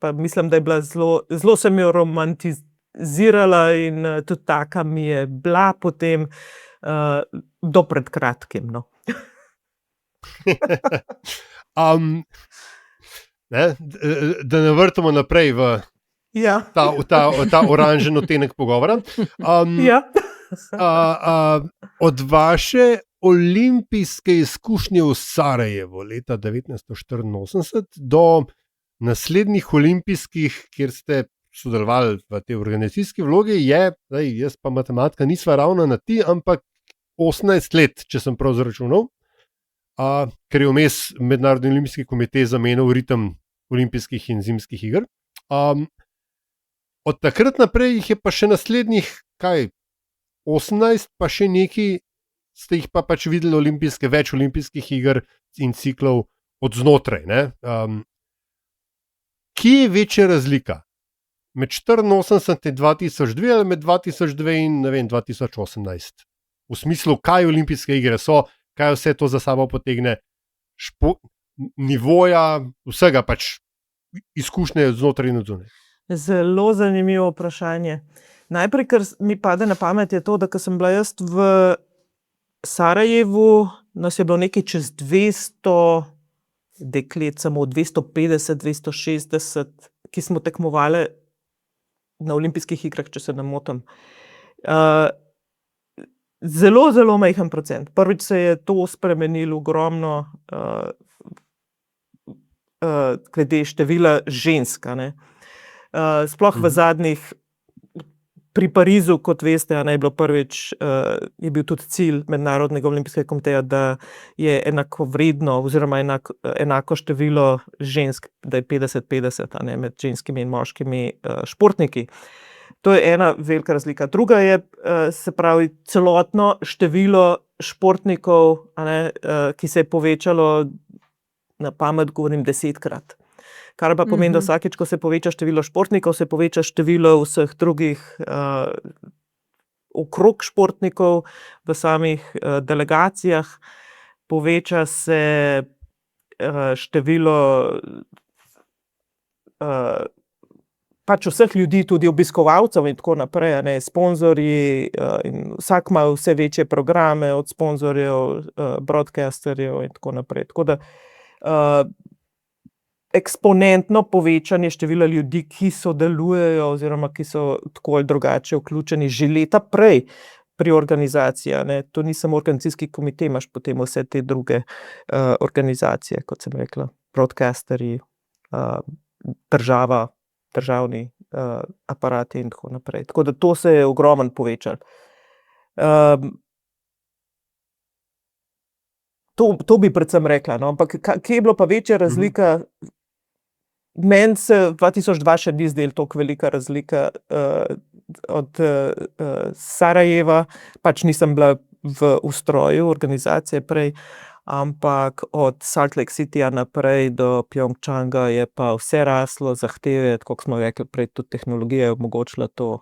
pa mislim, da je bila zelo sem jo romantizirala in tudi taka mi je bila potem do pred kratkim, Da ne vrtamo naprej v ta oranžen odtenek pogovora. Od vaše olimpijske izkušnje v Sarajevu leta 1984 do naslednjih olimpijskih, kjer ste sodelovali v tej organizacijski vlogi, jaz pa matematika nisva ravno na ti, ampak 18 let, če sem prav zračunal, ker je vmes Mednarodni olimpijski komitej zamenjal ritem olimpijskih in zimskih iger. Od takrat naprej jih je pa še naslednjih, 18, pa še neki, ste jih pa pač videli več olimpijskih iger in ciklov od znotraj. Kje je večja razlika? Med 84 in 2002 ali med 2002 in 2018? V smislu, kaj olimpijske igre so, kaj vse to za sabo potegne, nivoja, vsega pač izkušnje znotraj in odzunaj. Zelo zanimivo vprašanje. Najprej, kar mi pade na pamet, je to, da ko sem bila jaz v Sarajevu, nas je bilo nekaj čez 200 deklet, samo 250, 260, ki smo tekmovali na olimpijskih igrah, če se ne motim. Zelo, zelo majhen procent. Prvič se je to spremenilo ogromno glede števila žensk. Sploh v zadnjih, pri Parizu, kot veste, je bilo prvič, je bil tudi cilj Mednarodnega olimpijskega komiteja, da je enakovredno oziroma enako število žensk, da je 50-50, med ženskimi in moškimi športniki. To je ena velika razlika. Druga je, se pravi, celotno število športnikov, ki se je povečalo, na pamet govorim, 10-krat. Kar pa pomeni, da vsakeč, ko se poveča število športnikov, se poveča število vseh drugih okrog športnikov v samih delegacijah. poveča se število pač vseh ljudi, tudi obiskovalcev in tako naprej, sponzorji, in vsak ima vse večje programe od sponzorjev, broadcasterjev in tako naprej. Tako da eksponentno povečanje števila ljudi, ki sodelujejo oziroma ki so tako ali drugače vključeni že leta prej pri organizaciji. To ni samo organizacijski komitej, imaš potem vse te druge organizacije, kot sem rekla, broadcasterji, državni aparati in tako naprej. Tako da to se je ogromno povečalo. To bi predvsem rekla, no? Ampak kje je bila pa večja razlika? Meni se 2002 še ni zdelo toliko velika razlika od Sarajeva, pač nisem bila v ustroju organizacije prej, ampak od Salt Lake Cityja naprej do Pjongčanga je pa vse raslo, zahteve, tako smo rekli prej, tudi tehnologija je omogočila to,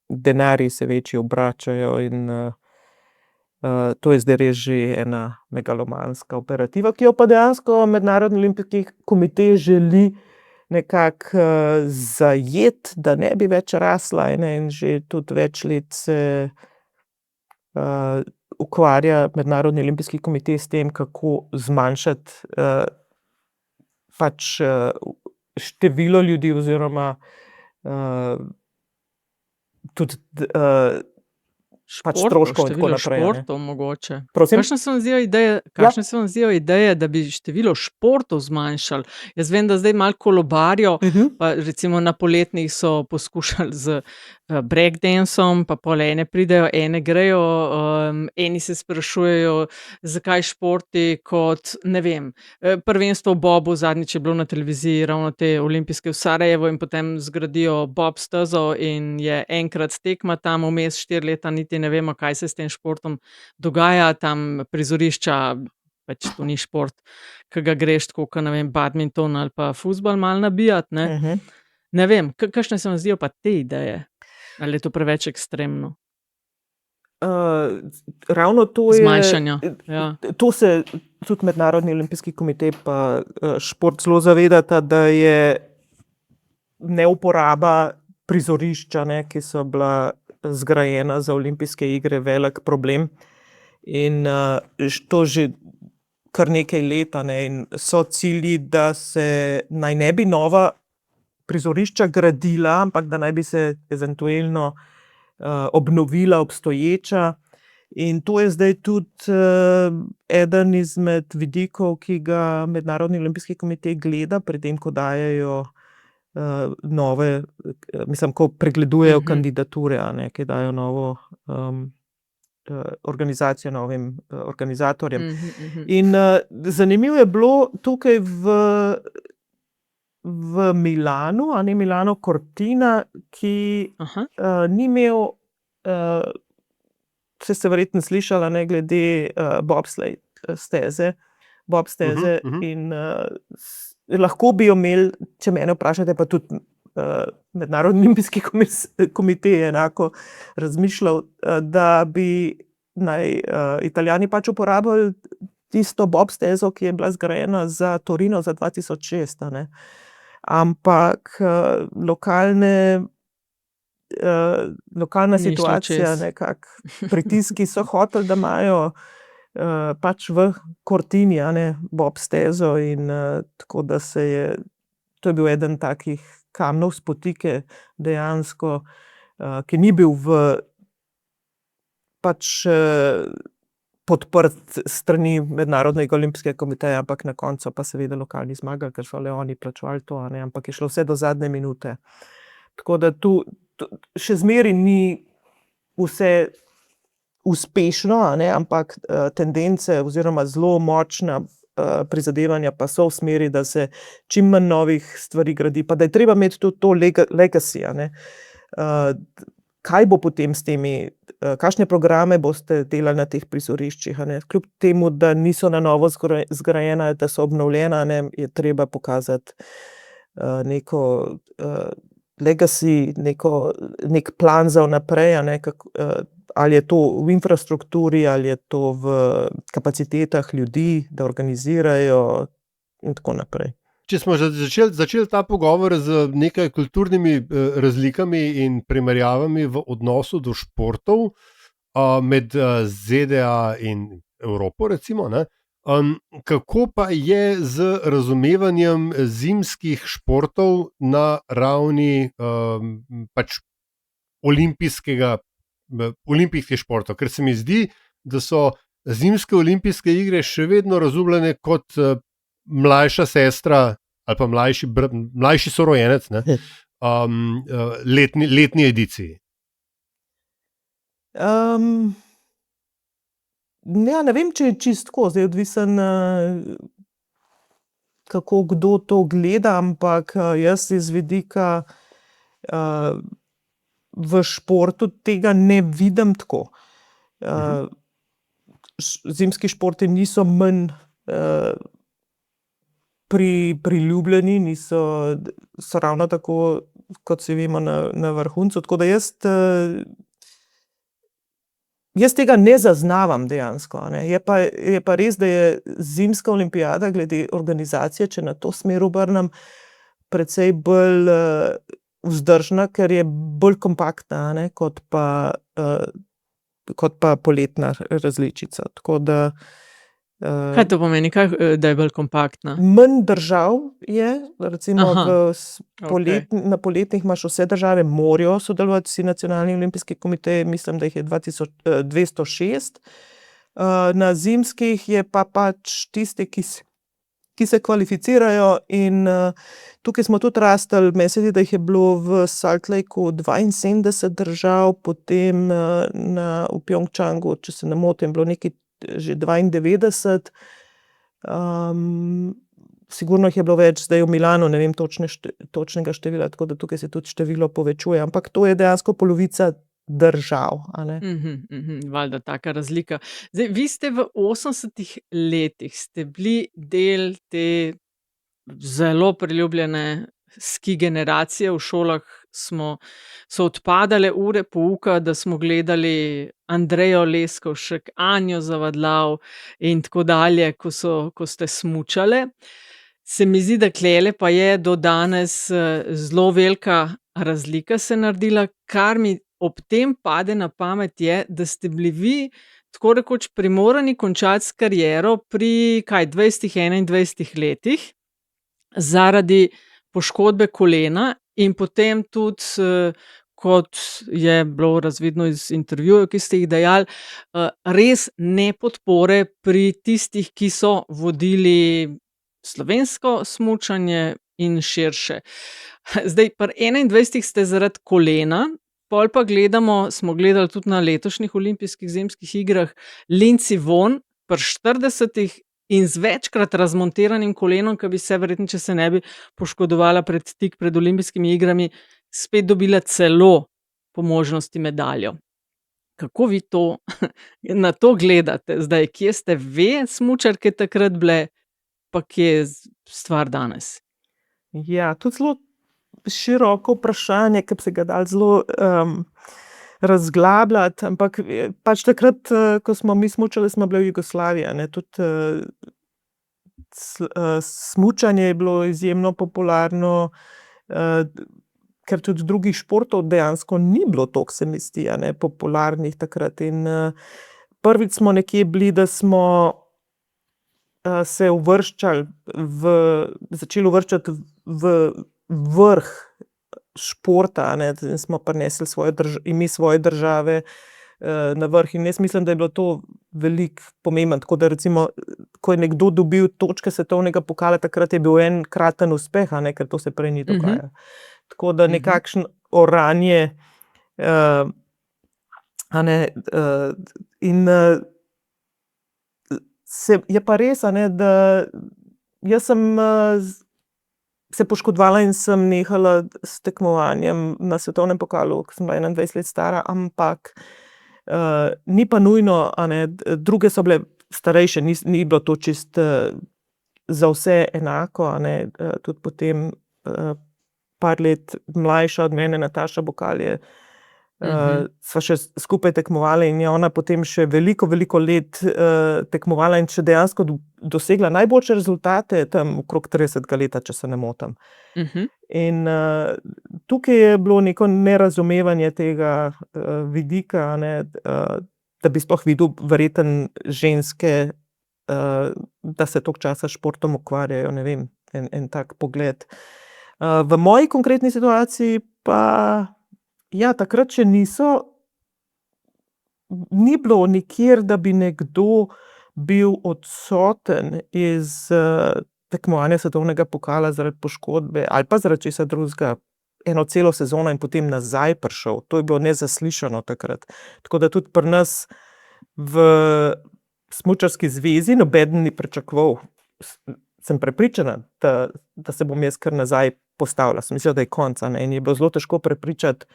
denarji se večji obračajo in to je zdaj res že ena megalomanska operativa, ki jo pa dejansko Mednarodni olimpijski komitej želi nekako zajeti, da ne bi več rasla, in že tudi več let se ukvarja Mednarodni olimpijski komitej s tem, kako zmanjšati pač število ljudi oziroma tudi pač stroškov in tako naprej. Športov mogoče. Prosim? Kakšne se vam zdijo ideje, da bi število športov zmanjšali? Jaz vem, da zdaj malo kolobarijo, pa recimo na poletnih so poskušali z breakdanceom, pa pol ene pridejo, ene grejo, eni se sprašujejo, zakaj športi kot, ne vem, prvenstvo v bobu, zadnjič je bilo na televiziji ravno te olimpijske v Sarajevo in potem zgradijo bob stezo in je enkrat tekma tam, vmes 4 leta niti ne vemo, kaj se s tem športom dogaja, tam prizorišča, pač to ni šport, ki ga greš tako, kot, ne vem, badminton ali pa fuzbal malo nabijat, ne? Ne vem, kakšne se vam zdijo pa te ideje? Ali je to preveč ekstremno? Ravno to je... Zmanjšanja, ja. To se tudi Mednarodni olimpijski komitej pa šport zelo zavedata, da je neuporaba prizorišča, ki so bila zgrajena za olimpijske igre, velik problem. In to že kar nekaj let, in so cilji, da se naj ne bi nova prizorišča gradila, ampak da naj bi se eventualno obnovila obstoječa. In to je zdaj tudi eden izmed vidikov, ki ga Mednarodni olimpijski komitej gleda, pri tem, ko dajejo nove, mislim, ko pregledujejo kandidature, ki dajo novo organizacijo novim organizatorjem. In zanimivo je bilo tukaj v Milanu, Milano Cortina, ki ni imel, ste verjetno slišali, glede bobsleigh steze, in lahko bi jo imeli, če mene vprašate, pa tudi Mednarodni olimpijski komitej enako razmišljal, da bi naj Italijani pač uporabili tisto bob stezo, ki je bila zgrajena za Torino za 2006, ampak lokalna situacija, nekako pritiski so hoteli, da imajo pač v Cortini, bob stezo, in tako da to je bil eden takih kamnov spotike dejansko, ki ni bil pač podprt strani Mednarodnega olimpijskega komiteja, ampak na koncu pa seveda lokalni zmagali, ker so le oni plačevali to, ampak je šlo vse do zadnje minute. Tako da tu še zmeraj ni vse uspešno, ampak tendence oziroma zelo močna prizadevanja pa so v smeri, da se čim manj novih stvari gradi, pa da je treba imeti tudi to legacy, kaj bo potem s temi, kakšne programe boste delali na teh prizoriščih, kljub temu, da niso na novo zgrajena, da so obnovljena, je treba pokazati neko legacy, nek plan za vnaprej, ali je to v infrastrukturi, ali je to v kapacitetah ljudi, da organizirajo in tako naprej. Če smo začeli ta pogovor z nekaj kulturnimi razlikami in primerjavami v odnosu do športov med ZDA in Evropo, recimo, ne? Kako pa je z razumevanjem zimskih športov na ravni olimpijskih športov? Ker se mi zdi, da so zimske olimpijske igre še vedno razumljene kot mlajša sestra ali pa mlajši sorojenec, ne, letni ediciji. Ne vem, če je čistko, zdaj odvisen, kako kdo to gleda, ampak jaz iz vidika v športu tega ne vidim tako. Zimski športi niso manj priljubljeni, so ravno tako, kot se vemo, na vrhuncu. Tako da jaz tega ne zaznavam dejansko. Ne. Je pa res, da je zimska olimpijada glede organizacije, če na to smer obrnem, precej bolj vzdržna, ker je bolj kompaktna, ne, kot pa poletna različica. Tako da Kaj to pomeni, da je bolj kompaktna? manj držav je, recimo na poletnih imaš vse države, morajo sodelovati, vsi nacionalni olimpijski komiteji, mislim, da jih je 206. Na zimskih je pa pač tiste, ki se kvalificirajo in tukaj smo tudi rastli, meni se zdi, da jih je bilo v Salt Lakeu 72 držav, potem v Pjongčangu, če se ne motim, bilo nekaj že 92. Sigurno jih je bilo več, zdaj v Milanu, ne vem točnega števila, tako da tukaj se tudi število povečuje, ampak to je dejansko polovica držav, a ne. Valjda taka razlika. Zdaj, vi ste v 80 letih ste bili del te zelo priljubljene ski generacije. V šolah so odpadale ure pouka, da smo gledali Andrejo Leskovšek, Anjo Zavadlav in tako dalje, ko ste smučale. Se mi zdi, da tlele pa je do danes zelo velika razlika se naredila. Kar mi ob tem pade na pamet je, da ste bili vi tako rekoč primorani končati s kariero pri 20-21 letih zaradi poškodbe kolena in potem tudi, kot je bilo razvidno iz intervjujev, ki ste jih dajali, res nepodpore pri tistih, ki so vodili slovensko smučanje in širše. Zdaj, pri 21 ste zaradi kolena, pol pa smo gledali tudi na letošnjih olimpijskih zimskih igrah, Lindsey Vonn pri 40 in z večkrat razmontiranim kolenom, ki bi se verjetno, če se ne bi poškodovala tik pred olimpijskimi igrami, spet dobila celo po možnosti medaljo. Kako vi na to gledate zdaj? Kje ste ve smučarke takrat bile, pa kje je stvar danes? Ja, tudi zelo široko vprašanje, ki bi se ga dalo zelo razglabljati, ampak pač takrat, ko smo mi smučali, smo bili v Jugoslaviji, ne, tudi smučanje je bilo izjemno popularno, ker tudi drugih športov dejansko ni bilo toliko, se mi zdi, ne, popularnih takrat. In prvič smo nekje bili, da smo se začeli uvrščati v vrh športa, ne, in smo prinesli ime svoje države na vrh. In jaz mislim, da je bilo to veliko pomembno. Tako da recimo, ko je nekdo dobil točke svetovnega pokala, takrat je bil en kraten uspeh, a ne, ker to se prej ni dogajalo. Tako da nekakšen oranje, a ne, in je pa res, a ne, da jaz sem se poškodovala in sem nehala s tekmovanjem na svetovnem pokalu, ko sem bila 21 let stara, ampak ni pa nujno, a ne, druge so bile starejše, ni bilo to čist za vse enako, a ne, tudi potem par let mlajša od mene, Nataša Bokal je, sva še skupaj tekmovali in je ona potem še veliko let tekmovala in še dejansko dosegla najboljše rezultate tam okrog 30 leta, če se ne motim. In tukaj je bilo neko nerazumevanje tega vidika, ne, da bi sploh videl verjetno ženske, da se toliko časa s športom ukvarjajo, ne vem, en tak pogled. V moji konkretni situaciji pa, ja, takrat še ni bilo nikjer, da bi nekdo bil odsoten iz tekmovanja svetovnega pokala zaradi poškodbe ali pa zaradi česa drugega, eno celo sezono in potem nazaj prišel. To je bilo nezaslišano takrat. Tako da tudi pri nas v smučarski zvezi nobeden ni pričakoval. Sem prepričana, da se bom jaz kar nazaj postavila. Sem mislila, da je konec, ne? In je bilo zelo težko prepričati,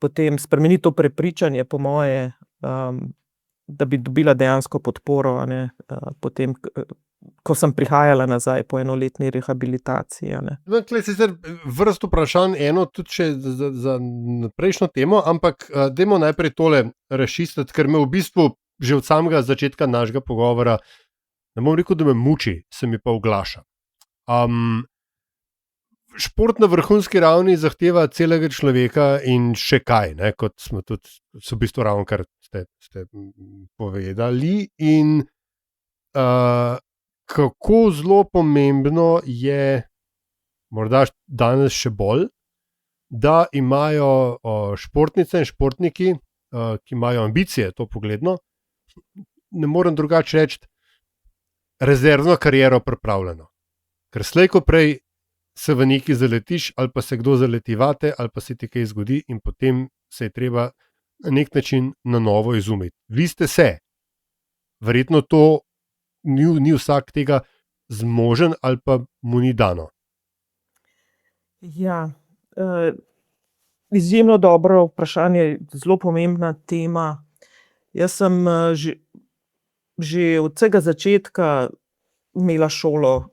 potem spremeniti to prepričanje, po moje, da bi dobila dejansko podporo, ne? Potem, ko sem prihajala nazaj po enoletni rehabilitaciji, ne. Tukaj sicer vrsto vprašanj, eno tudi še za prejšnjo temo, ampak dajmo najprej tole razčistiti, ker me v bistvu že od samega začetka našega pogovora, ne bom rekel, da me muči, se mi pa oglaša. Šport na vrhunski ravni zahteva celega človeka in še kaj, ne, kot smo tudi v bistvu ravno kar ste povedali. In kako zelo pomembno je, morda danes še bolj, da imajo športnice in športniki, ki imajo ambicije, to pogledno, ne morem drugače reči, rezervno kariero pripravljeno. Ker slej ko prej se v neki zaletiš, ali pa se kdo zaleti vate, ali pa se ti kaj zgodi in potem se je treba na nek način na novo izumiti. Vi ste se. Verjetno to ni vsak tega zmožen ali pa mu ni dano. Ja, izjemno dobro vprašanje, zelo pomembna tema. Jaz sem že od vsega začetka imela šolo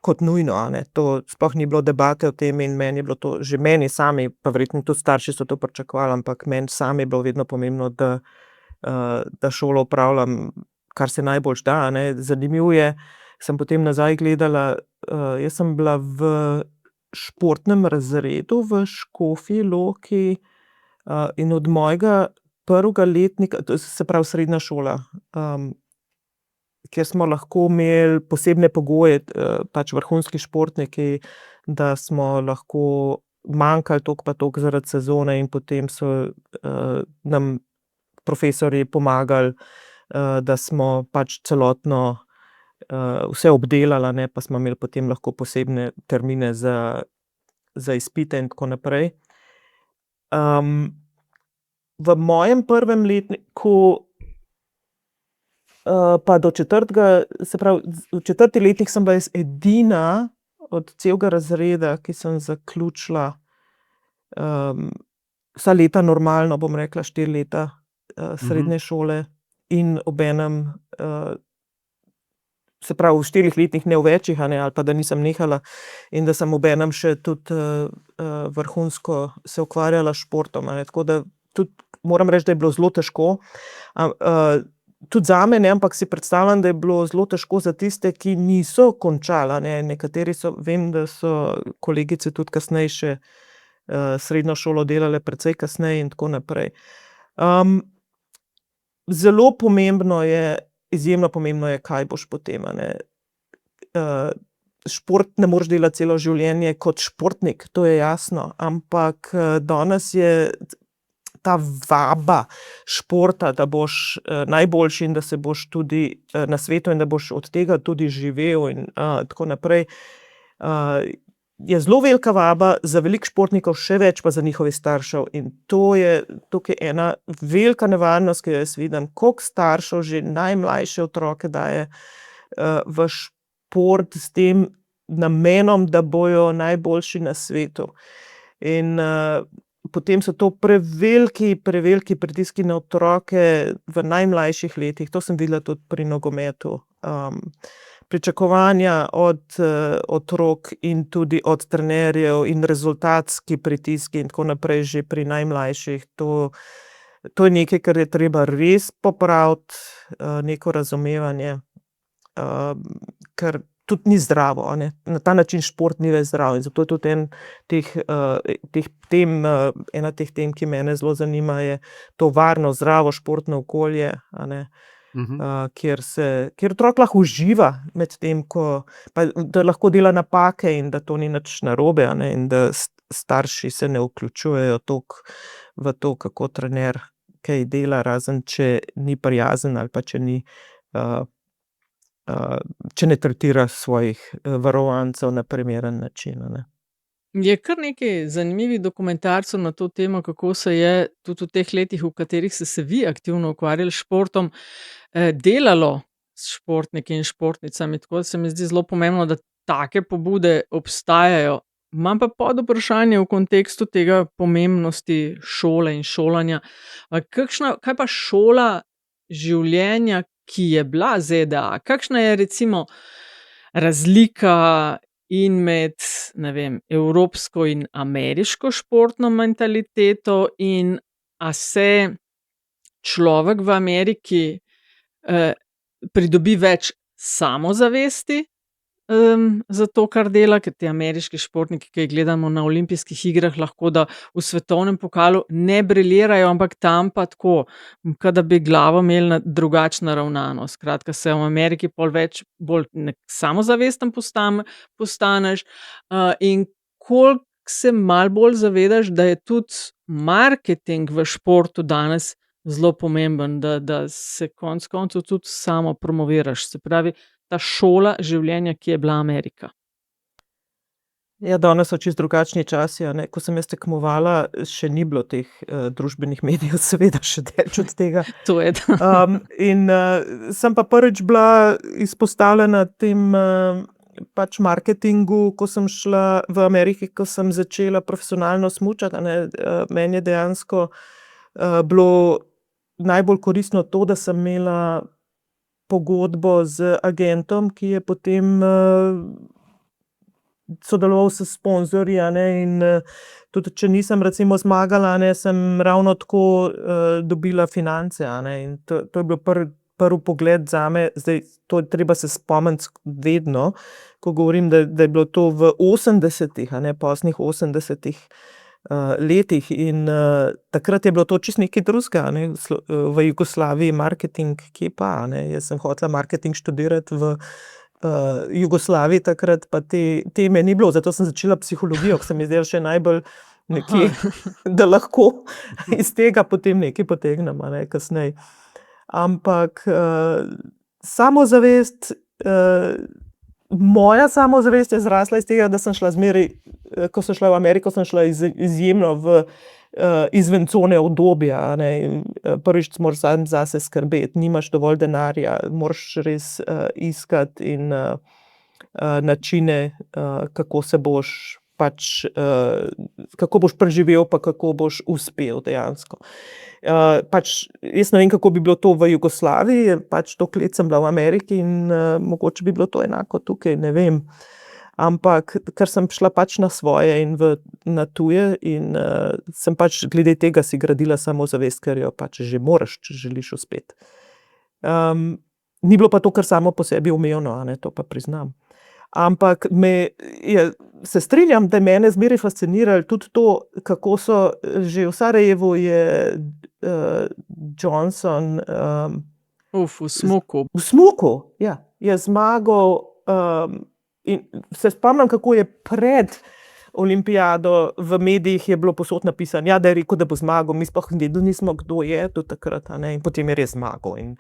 kot nujno, a ne. To sploh ni bilo debate o tem in meni je bilo to, že meni sami, pa verjetno tudi starši so to pričakovali, ampak meni sami je bilo vedno pomembno, da šolo opravljam, kar se najboljš da, a ne. Zanimivo je, sem potem nazaj gledala, jaz sem bila v športnem razredu v Škofji Loki in od mojega prvega letnika, se pravi srednja šola, kjer smo lahko imeli posebne pogoje, pač vrhunski športniki, da smo lahko manjkali toliko pa toliko zaradi sezone in potem so nam profesorji pomagali, da smo pač celotno vse obdelali, ne, pa smo imeli potem lahko posebne termine za izpite in tako naprej. V mojem prvem letniku pa do četrtega, se pravi, v 4. letnik sem bila jaz edina od celega razreda, ki sem zaključila vsa leta normalno, bom rekla 4 leta srednje šole in obenem, se pravi v 4 letih, ne v večih, a ne, ali pa da nisem nehala in da sem obenem še tudi vrhunsko se ukvarjala s športom, a ne, tako da tudi moram reči, da je bilo zelo težko. Tudi zame, ne, ampak si predstavljam, da je bilo zelo težko za tiste, ki niso končali, a ne, nekateri so, vem, da so kolegice tudi kasneje še srednjo šolo delale precej kasneje in tako naprej. Zelo pomembno je, izjemno pomembno je, kaj boš potem, a ne. Šport ne moreš delati celo življenje kot športnik, to je jasno, ampak danes je ta vaba športa, da boš najboljši in da se boš tudi na svetu in da boš od tega tudi živel in tako naprej, je zelo velika vaba za veliko športnikov, še več pa za njihove staršev in to je tukaj ena velika nevarnost, ki jo jaz vidim, koliko staršev že najmlajše otroke daje v šport s tem namenom, da bojo najboljši na svetu. In potem so to preveliki pritiski na otroke v najmlajših letih, to sem videla tudi pri nogometu. pričakovanja od otrok in tudi od trenerjev in rezultatski pritiski in tako naprej že pri najmlajših. To je nekaj, kar je treba res popraviti, neko razumevanje, ker tudi ni zdravo, a ne. Na ta način šport ni več zdrav in zato je tudi ena teh tem, ki mene zelo zanima, je to varno, zdravo športno okolje, a ne. Kjer otrok lahko uživa med tem, da lahko dela napake in da to ni nič narobe, a ne, in da starši se ne vključujejo toliko v to, kako trener kaj dela, razen če ni prijazen ali pa če ne tretira svojih varovancev na primeren način, a ne. Je kar nekaj zanimivih dokumentarcev na to temo, kako se je tudi v teh letih, v katerih ste se vi aktivno ukvarjali s športom, delalo s športniki in športnicami, tako da se mi zdi zelo pomembno, da take pobude obstajajo. Imam pa podvprašanje v kontekstu tega pomembnosti šole in šolanja. Kaj pa šola življenja, ki je bila ZDA? Kakšna je recimo razlika in med, ne vem, evropsko in ameriško športno mentaliteto in a se človek v Ameriki pridobi več samozavesti za to, kar dela, ker ti ameriški športniki, ki jih gledamo na olimpijskih igrah, lahko da v svetovnem pokalu ne briljirajo, ampak tam pa tako, kot da bi glavo imeli drugače naravnano. Skratka, se v Ameriki bolj samozavesten postaneš, in koliko se malo bolj zavedaš, da je tudi marketing v športu danes zelo pomemben, da se konec koncev tudi samo promoviraš. Se pravi, ta šola življenja, ki je bila Amerika. Ja, danes so čisto drugačni časi, a ne. Ko sem jaz tekmovala, še ni bilo teh družbenih medijev, seveda še daleč od tega. To je da. In sem pa prvič bila izpostavljena tem pač marketingu, ko sem šla v Ameriki, ko sem začela profesionalno smučati, a ne. Meni je dejansko bilo najbolj koristno to, da sem imela pogodbo z agentom, ki je potem sodeloval s sponzorji, a ne, in tudi če nisem recimo zmagala, a ne, sem ravno tako dobila finance, a ne, in to je bil prvi pogled zame. Zdaj, to je treba se spomniti vedno, ko govorim, da je bilo to v 80-ih, a ne, poznih 80-ih letih in takrat je bilo to čisto nekaj drugega, a ne, v Jugoslaviji marketing, kje pa, a ne, jaz sem hotela marketing študirati v Jugoslaviji takrat, pa te teme ni bilo, zato sem začela psihologijo, ko se mi zdelo še najbolj nekje, da lahko iz tega potem nekaj potegnem, a ne, kasneje. Ampak samozavest, moja samozavest je zrasla iz tega, da sem šla zmeraj, ko sem šla v Ameriko, sem šla izjemno v izven cone udobja, a ne. Prvič moraš sam zase skrbeti, nimaš dovolj denarja, moraš res iskati in načine, kako se boš pač, kako boš preživel, pa kako boš uspel dejansko. Pač jaz ne vem, kako bi bilo to v Jugoslaviji, pač toliko let sem bila v Ameriki in mogoče bi bilo to enako tukaj, ne vem. Ampak ker sem šla pač na svoje in na tuje in sem pač glede tega si gradila samozavest, ker jo pač že moraš, če želiš uspeti. Ni bilo pa to kar samo po sebi umevno, a ne, to pa priznam. Ampak se strinjam, da je mene zmeraj fasciniralo tudi to, kako so že v Sarajevu je Johnson v smuku. V smuku, ja, je zmagal in se spomnim, kako je pred olimpijado v medijih je bilo povsod napisano, ja, da je rekel, da bo zmagal, mi sploh nismo, kdo je do takrat, a ne, in potem je res zmagal. In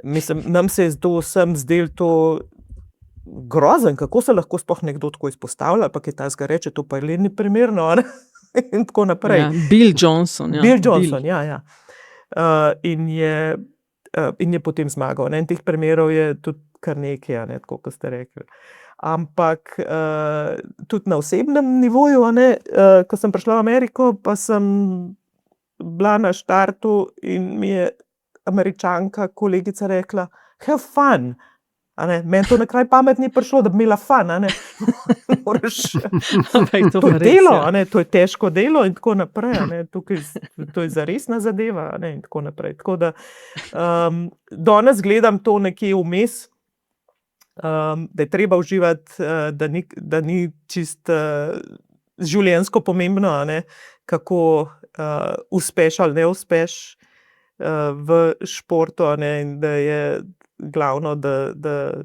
mislim, nam se je zdelo to grozen, kako se lahko sploh nekdo tako izpostavlja, pa kaj takega reče, to pa je ni primerno, a ne, in tako naprej. Ja, Bill Johnson, ja. Bill Johnson, ja. In je potem zmagal, ne, in teh primerov je tudi kar nekaj, a ne, tako kot ste rekli. Ampak tudi na osebnem nivoju, a ne, ko sem prišla v Ameriko, pa sem bila na štartu in mi je Američanka, kolegica rekla, have fun. Meni to na kraj pamet ni prišlo, da bi imela fun. Ampak To pa je res, delo, ja. to je težko delo in tako naprej. Tukaj, to je zaresna zadeva in tako naprej. Tako da danes gledam to nekje vmes, da je treba uživati, da ni čist življenjsko pomembno, kako uspeš ali ne uspeš v športu, in da je glavno, da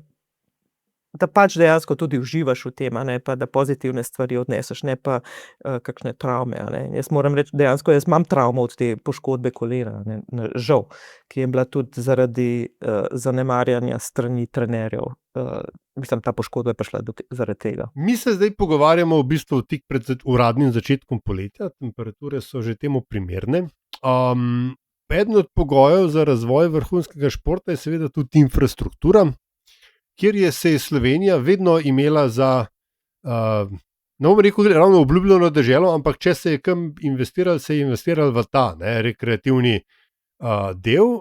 pač dejansko tudi uživaš v tem, pa da pozitivne stvari odneseš, ne pa kakšne travme. Jaz moram reči, dejansko jaz imam travmo od te poškodbe kolena, žal, ki je bila tudi zaradi zanemarjanja strani trenerjev. Mislim, ta poškodba je prišla zaradi tega. Mi se zdaj pogovarjamo v bistvu tik pred uradnim začetkom poletja, temperature so že temu primerne. Eden od pogojev za razvoj vrhunskega športa je seveda tudi infrastruktura, kjer se je Slovenija vedno imela za, ne bom rekel, ravno obljubljeno deželo, ampak če se je kam investiralo, se je investiralo v ta rekreativni del.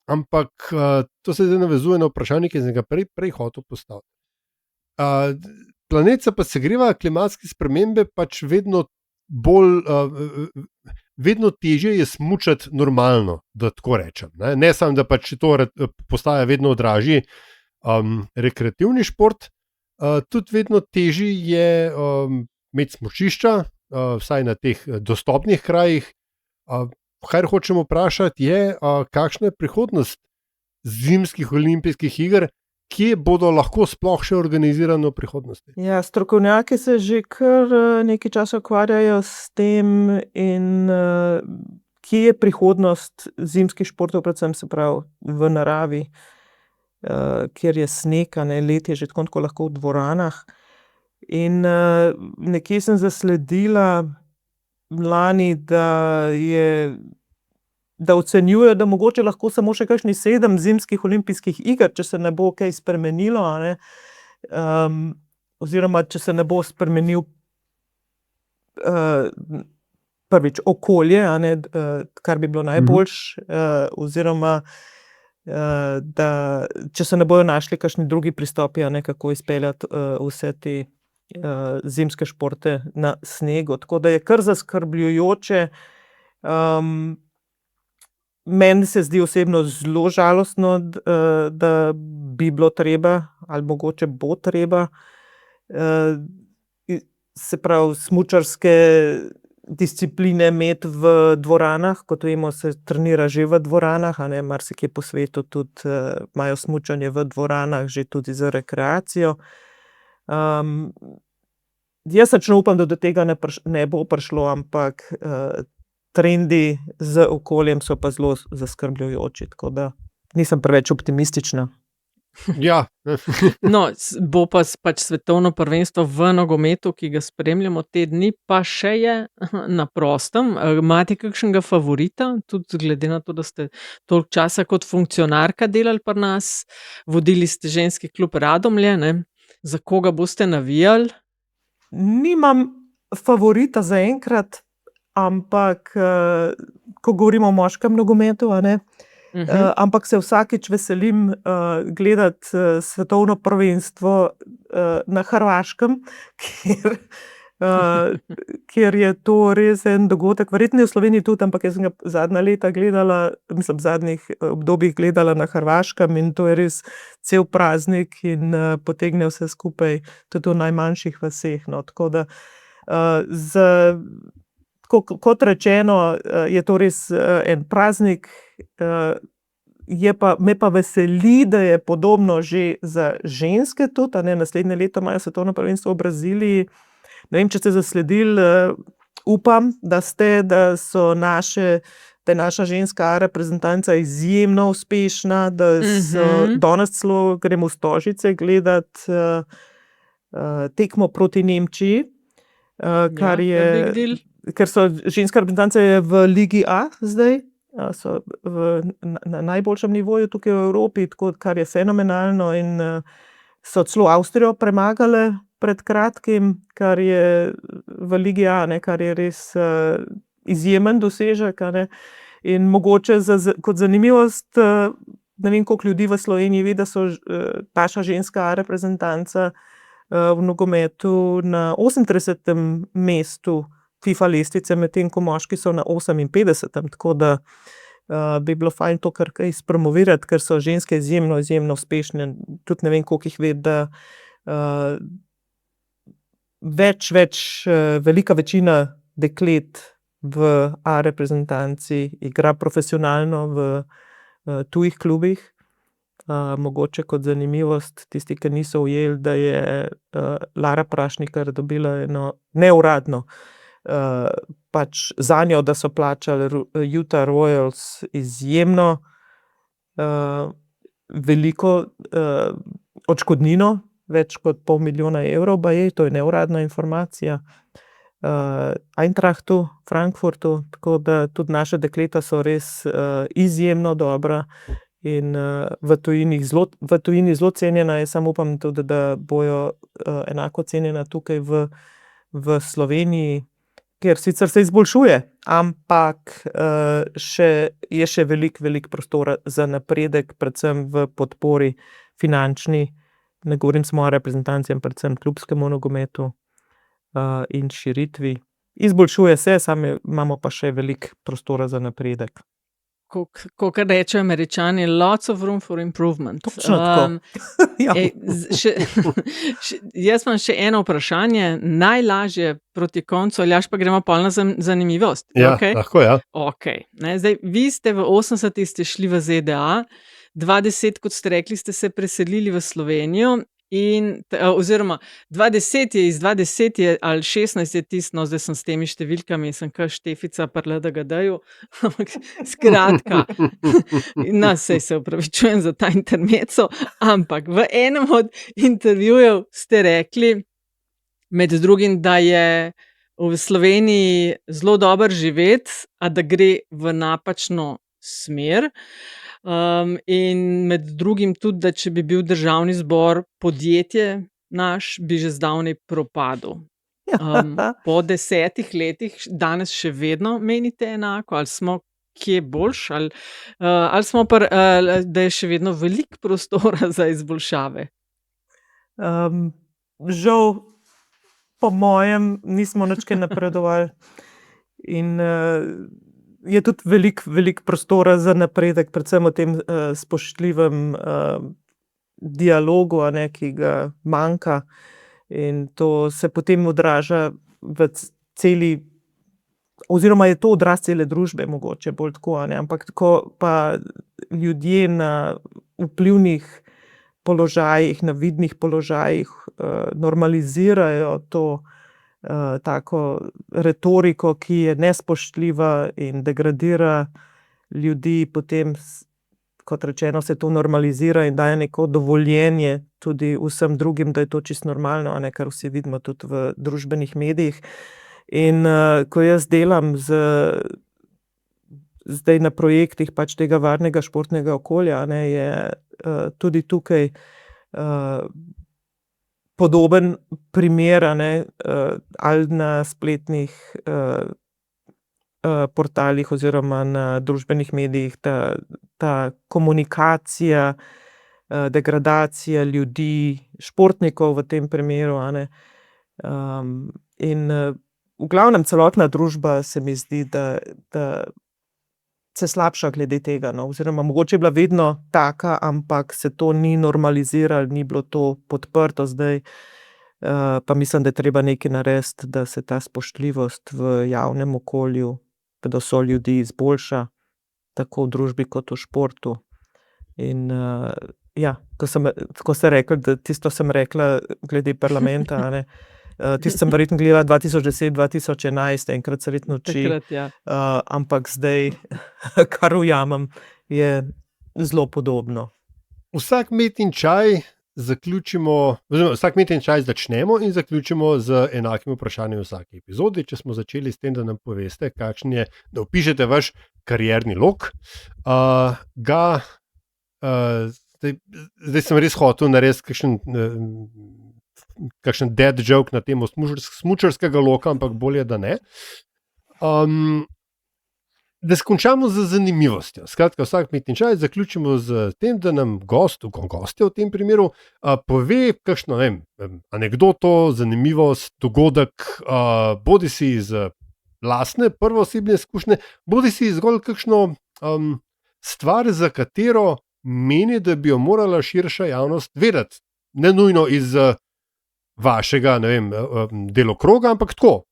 Ampak to se zdaj navezuje na vprašanje, ki sem ga prej hotel postaviti. Planet se pa segreva, klimatske spremembe pač vedno bolj, vedno težje je smučati normalno, da tako rečem. Ne samo, da pač to postaja vedno dražji rekreativni šport, tudi vedno težje je imeti smučišča, vsaj na teh dostopnih krajih. Kar hočemo vprašati je, kakšna je prihodnost zimskih olimpijskih iger, kje bodo lahko sploh še organizirane v prihodnosti? Ja, strokovnjaki se že kar nekaj časa ukvarjajo s tem in kje je prihodnost zimskih športov, predvsem se pravi v naravi, kjer je sneg, led je že tako lahko v dvoranah. In nekje sem zasledila lani, da ocenjujejo, da mogoče lahko samo še kakšnih 7 zimskih olimpijskih iger, če se ne bo kaj spremenilo, oziroma če se ne bo spremenil prvič okolje, kar bi bilo najboljše, oziroma da če se ne bojo našli kakšni drugi pristopi, kako izpeljati vse te zimske športe na snegu. Tako da je kar zaskrbljujoče. Meni se zdi osebno zelo žalostno, da bi bilo treba, ali mogoče bo treba, se pravi, smučarske discipline imeti v dvoranah. Kot vemo, se trenira že v dvoranah, marsikje po svetu tudi imajo smučanje v dvoranah, že tudi za rekreacijo. Jaz srčno upam, da do tega ne bo prišlo, ampak trendi z okoljem so pa zelo zaskrbljujoči, tako da nisem preveč optimistična. Ja. No, bo pa pač svetovno prvenstvo v nogometu, ki ga spremljamo te dni, pa še je na prostem. Imate kakšnega favorita, tudi glede na to, da ste toliko časa kot funkcionarka delali pri nas, vodili ste ženski klub Radomlje, za koga boste navijali? Nimam favorita zaenkrat, ampak ko govorimo o moškem nogometu, ampak se vsakič veselim gledati svetovno prvenstvo na Hrvaškem, kjer je to res en dogodek. Verjetno je v Sloveniji tudi, ampak jaz sem ga zadnja leta gledala, mislim, v zadnjih obdobjih gledala na Hrvaškem in to je res cel praznik in potegne vse skupaj tudi v najmanjših vaseh. Tako da kot rečeno, je to res en praznik, me pa veseli, da je podobno že za ženske tudi, naslednje leto imajo svetovno prvenstvo v Braziliji. Ne vem, če ste zasledili, upam, da so da je naša ženska reprezentanca izjemno uspešna, da danes celo gremo v Stožice gledati tekmo proti Nemčiji, ker so ženska reprezentanca je v Ligi A zdaj, so na najboljšem nivoju tukaj v Evropi, kar je fenomenalno in so celo Avstrijo premagale pred kratkim, kar je v Ligi A, kar je res izjemen dosežek. In mogoče kot zanimivost ne vem, koliko ljudi v Sloveniji ve, da so naša ženska reprezentanca v nogometu na 38. mestu FIFA lestvice, medtem ko moški so na 58. Tako da bi bilo fajn to kar kaj spromovirati, ker so ženske izjemno, izjemno uspešne. Tudi ne vem, koliko jih ve, da velika večina deklet v A reprezentanci igra profesionalno v tujih klubih. Mogoče kot zanimivost, tisti, ki niso ujeli, da je Lara Prašnikar dobila eno neuradno pač zanjo, da so plačali Utah Royals izjemno veliko odškodnino, več kot €500,000 baje, to je neuradna informacija. Eintrachtu, Frankfurtu, tako da tudi naša dekleta so res izjemno dobra in v tujini zelo cenjena. Jaz samo upam tudi, da bojo enako cenjena tukaj v Sloveniji, kjer sicer se izboljšuje, ampak je še veliko prostora za napredek, predvsem v podpori finančni, ne govorim samo o reprezentanciji, predvsem klubskemu nogometu in širitvi. Izboljšuje se, samo imamo pa še veliko prostora za napredek. Kakor rečejo Američani, lots of room for improvement. Točno tako. Ja. Jaz imam še eno vprašanje, najlažje proti koncu, Aljaž, pa gremo pol na zanimivost. Ja, Okay? lahko, ja. Okay. Zdaj, vi ste v 80-ih ste šli v ZDA, 2010, kot ste rekli, ste se preselili v Slovenijo oziroma 2010 je iz 2010 ali 16 je tisto, zdaj sem s temi številkami, sem kar Štefica pri LDGD-ju, ampak skratka, sej se opravičujem za ta intermezzo, ampak v enem od intervjujev ste rekli, med drugim, da je v Sloveniji zelo dobro živeti, a da gre v napačno smer. In med drugim tudi, da če bi bil državni zbor podjetje naš, bi že zdavnaj propadel. Po 10 letih danes še vedno menite enako, ali smo kje boljš, ali smo da je še vedno veliko prostora za izboljšave? Žal, po mojem, nismo nič kaj napredovali in je tudi veliko prostora za napredek, predvsem v tem spoštljivem dialogu, ki ga manjka, in to se potem odraža v oziroma je to odraz cele družbe, mogoče bolj tako, ampak ko pa ljudje na vplivnih položajih, na vidnih položajih normalizirajo to tako retoriko, ki je nespoštljiva in degradira ljudi, potem, kot rečeno, se to normalizira in daje neko dovoljenje tudi vsem drugim, da je to čisto normalno, kar vsi vidimo tudi v družbenih medijih. In ko jaz delam zdaj na projektih pač tega varnega športnega okolja, je tudi tukaj podoben primer, ali na spletnih portalih oziroma na družbenih medijih, ta komunikacija, degradacija ljudi, športnikov v tem primeru, in v glavnem celotna družba se mi zdi, da se slabša glede tega, oziroma mogoče je bila vedno taka, ampak se to ni normaliziralo, ni bilo to podprto zdaj, pa mislim, da je treba nekaj narediti, da se ta spoštljivost v javnem okolju, do soljudi izboljša, tako v družbi kot v športu. In ko ste rekli, da tisto sem rekla glede parlamenta, tisto sem verjetno gledala 2010-2011, enkrat se verjetno uči. Takrat, ja. Ampak zdaj, kar ujamem, je zelo podobno. Vsak met in čaj začnemo in zaključimo z enakim vprašanjem v vsaki epizodi. Če smo začeli s tem, da nam poveste, kakšen je, da opišete vaš karierni lok, zdaj sem res hotel narediti kakšen dead joke na temo smučarskega loka, ampak bolje, da ne. Da skončamo z zanimivostjo. Skratka, vsak metni čaj zaključimo z tem, da nam gostje v tem primeru pove kakšno anekdoto, zanimivost, dogodek, bodi si iz lastne prvoosebne izkušnje, bodi si zgolj kakšno stvar, za katero meni, da bi jo morala širša javnost vedeti. Ne nujno iz vašega delokroga, ampak tako.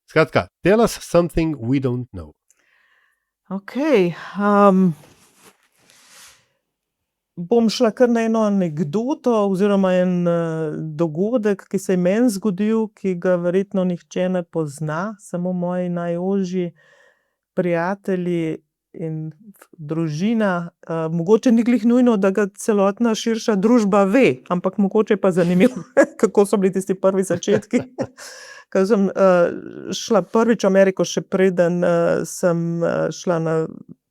Skratka, tell us something we don't know. Ok. Bom šla kar na eno anekdoto oziroma en dogodek, ki se je meni zgodil, ki ga verjetno nihče ne pozna, samo moji najožji prijatelji in družina. Mogoče ni glih nujno, da ga celotna širša družba ve, ampak mogoče pa zanimivo, kako so bili tisti prvi začetki. Ko sem šla prvič v Ameriko, še preden sem šla na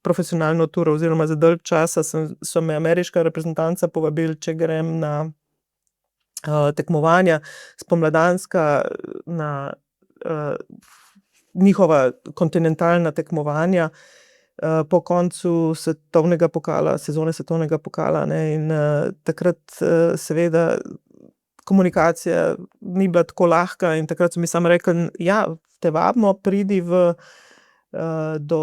profesionalno turo oziroma za dalj časa, so me ameriška reprezentanca povabili, če grem na tekmovanja spomladanska, na njihova kontinentalna tekmovanja po koncu sezone svetovnega pokala, ne, in takrat seveda komunikacija ni bila tako lahka in takrat so mi samo rekli, ja, te vabimo, pridi do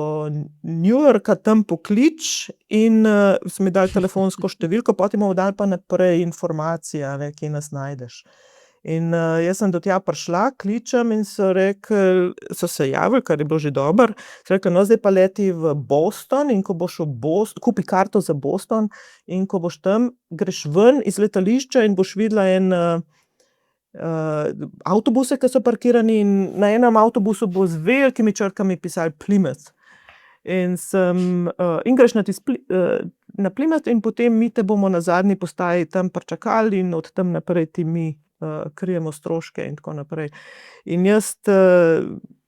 New Yorka, tam poklič, in so mi dali telefonsko številko, potem bomo dali pa naprej informacije, ne, kje nas najdeš. In jaz sem do tja prišla, kličem in so se javili, kar je bilo že dobro, so rekli, no, zdaj pa leti v Boston in ko boš v Boston, kupi karto za Boston in ko boš tam, greš ven iz letališča in boš videla avtobuse, ki so parkirani, in na enem avtobusu bo z velikimi črkami pisali Plymouth. In greš na Plymouth in potem mi te bomo na zadnji postaji tam pričakali in od tam naprej ti mi krijemo stroške in tako naprej. In jaz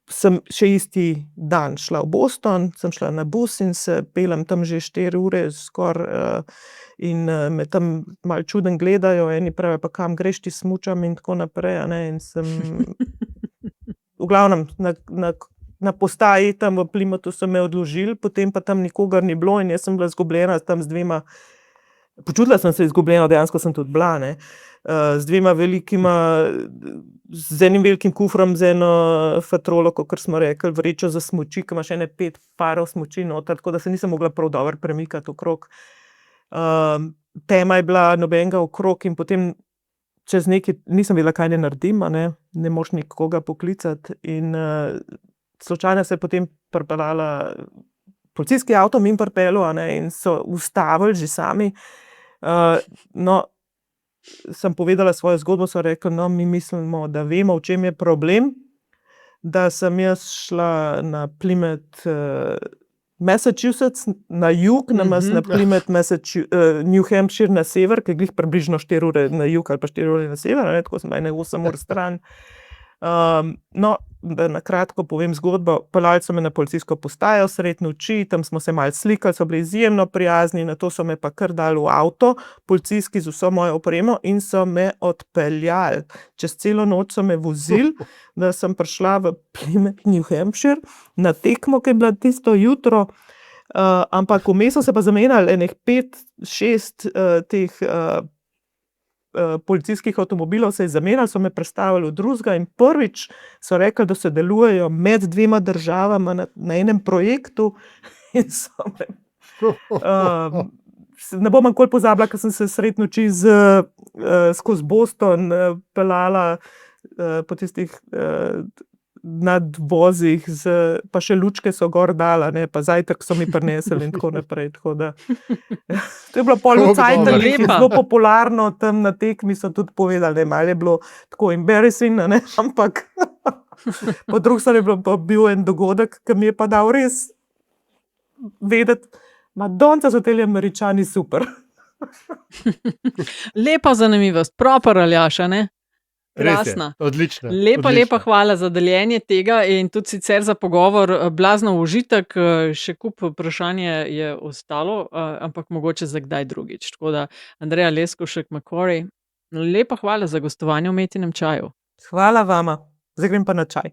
sem še isti dan šla v Boston, sem šla na bus in se pelem tam že 4 ure skoraj in me tam malo čuden gledajo, eni pravijo, pa kam greš, ti smučam in tako naprej, ne, in sem v glavnem na postaji tam v Plymouthu so me odložili, potem pa tam nikogar ni bilo in jaz sem bila izgubljena tam z dvema, počutila sem se izgubljena, dejansko sem tudi bila, ne, z dvema velikima, z enim velikim kufrom, z eno fatrolo, kakor smo rekli, vrečo za smuči, ki ima še 5 parov smuči noter, tako da se nisem mogla prav dobro premikati okrog. Tema je bila, nobenega okrog, in potem čez nekaj, nisem vedela, kaj ne naredim, ne moš nikoga poklicati, in slučajno se je potem pripeljala policijski avto in pripeljal, in so ustavili že sami. No, sem povedala svojo zgodbo, so rekli, no, mi mislimo, da vemo, v čem je problem, da sem jaz šla na Plymouth, Massachusetts na jug, namesto na Plymouth, New Hampshire na sever, ki je glih približno 4 ure na jug ali pa 4 ure na sever, tako sem 8 ur stran. No, da na kratko povem zgodbo, peljali so me na policijsko postajo sredi noči, tam smo se malo slikali, so bili izjemno prijazni, nato so me pa kar dali v avto, policijski z vso mojo opremo, in so me odpeljali. Čez celo noč so me vozili, da sem prišla v Plymouth, New Hampshire, na tekmo, ki je bila tisto jutro, ampak vmes so se pa zamenjali enih 5-6 teh policijskih avtomobilov, se je zamenjali, so me prestavili v drugega in prvič so rekli, da sodelujejo med dvema državama na enem projektu in so me ne bom nikoli pozabila, ker sem se sredi noči skozi Boston peljala po tistih nadvozih, pa še lučke so gor dala, pa zajtrk so mi prinesli in tako naprej. Tako da, to je bilo pol cajt, zelo popularno tam na tekmi, so tudi povedali, malo je bilo tako embarrassing, ampak po drugi strani je bil en dogodek, ki mi je pa dal res vedeti, madonca so teli Američani super. Lepa zanimivost, proper Aljaša, ne? Krasna. Odlično. Lepa hvala za deljenje tega in tudi sicer za pogovor, blazno užitek, še kup vprašanje je ostalo, ampak mogoče za kdaj drugič. Tako da, Andreja Leskovšek Macquarie, lepa hvala za gostovanje v Metinem čaju. Hvala vama, zdaj grem pa na čaj.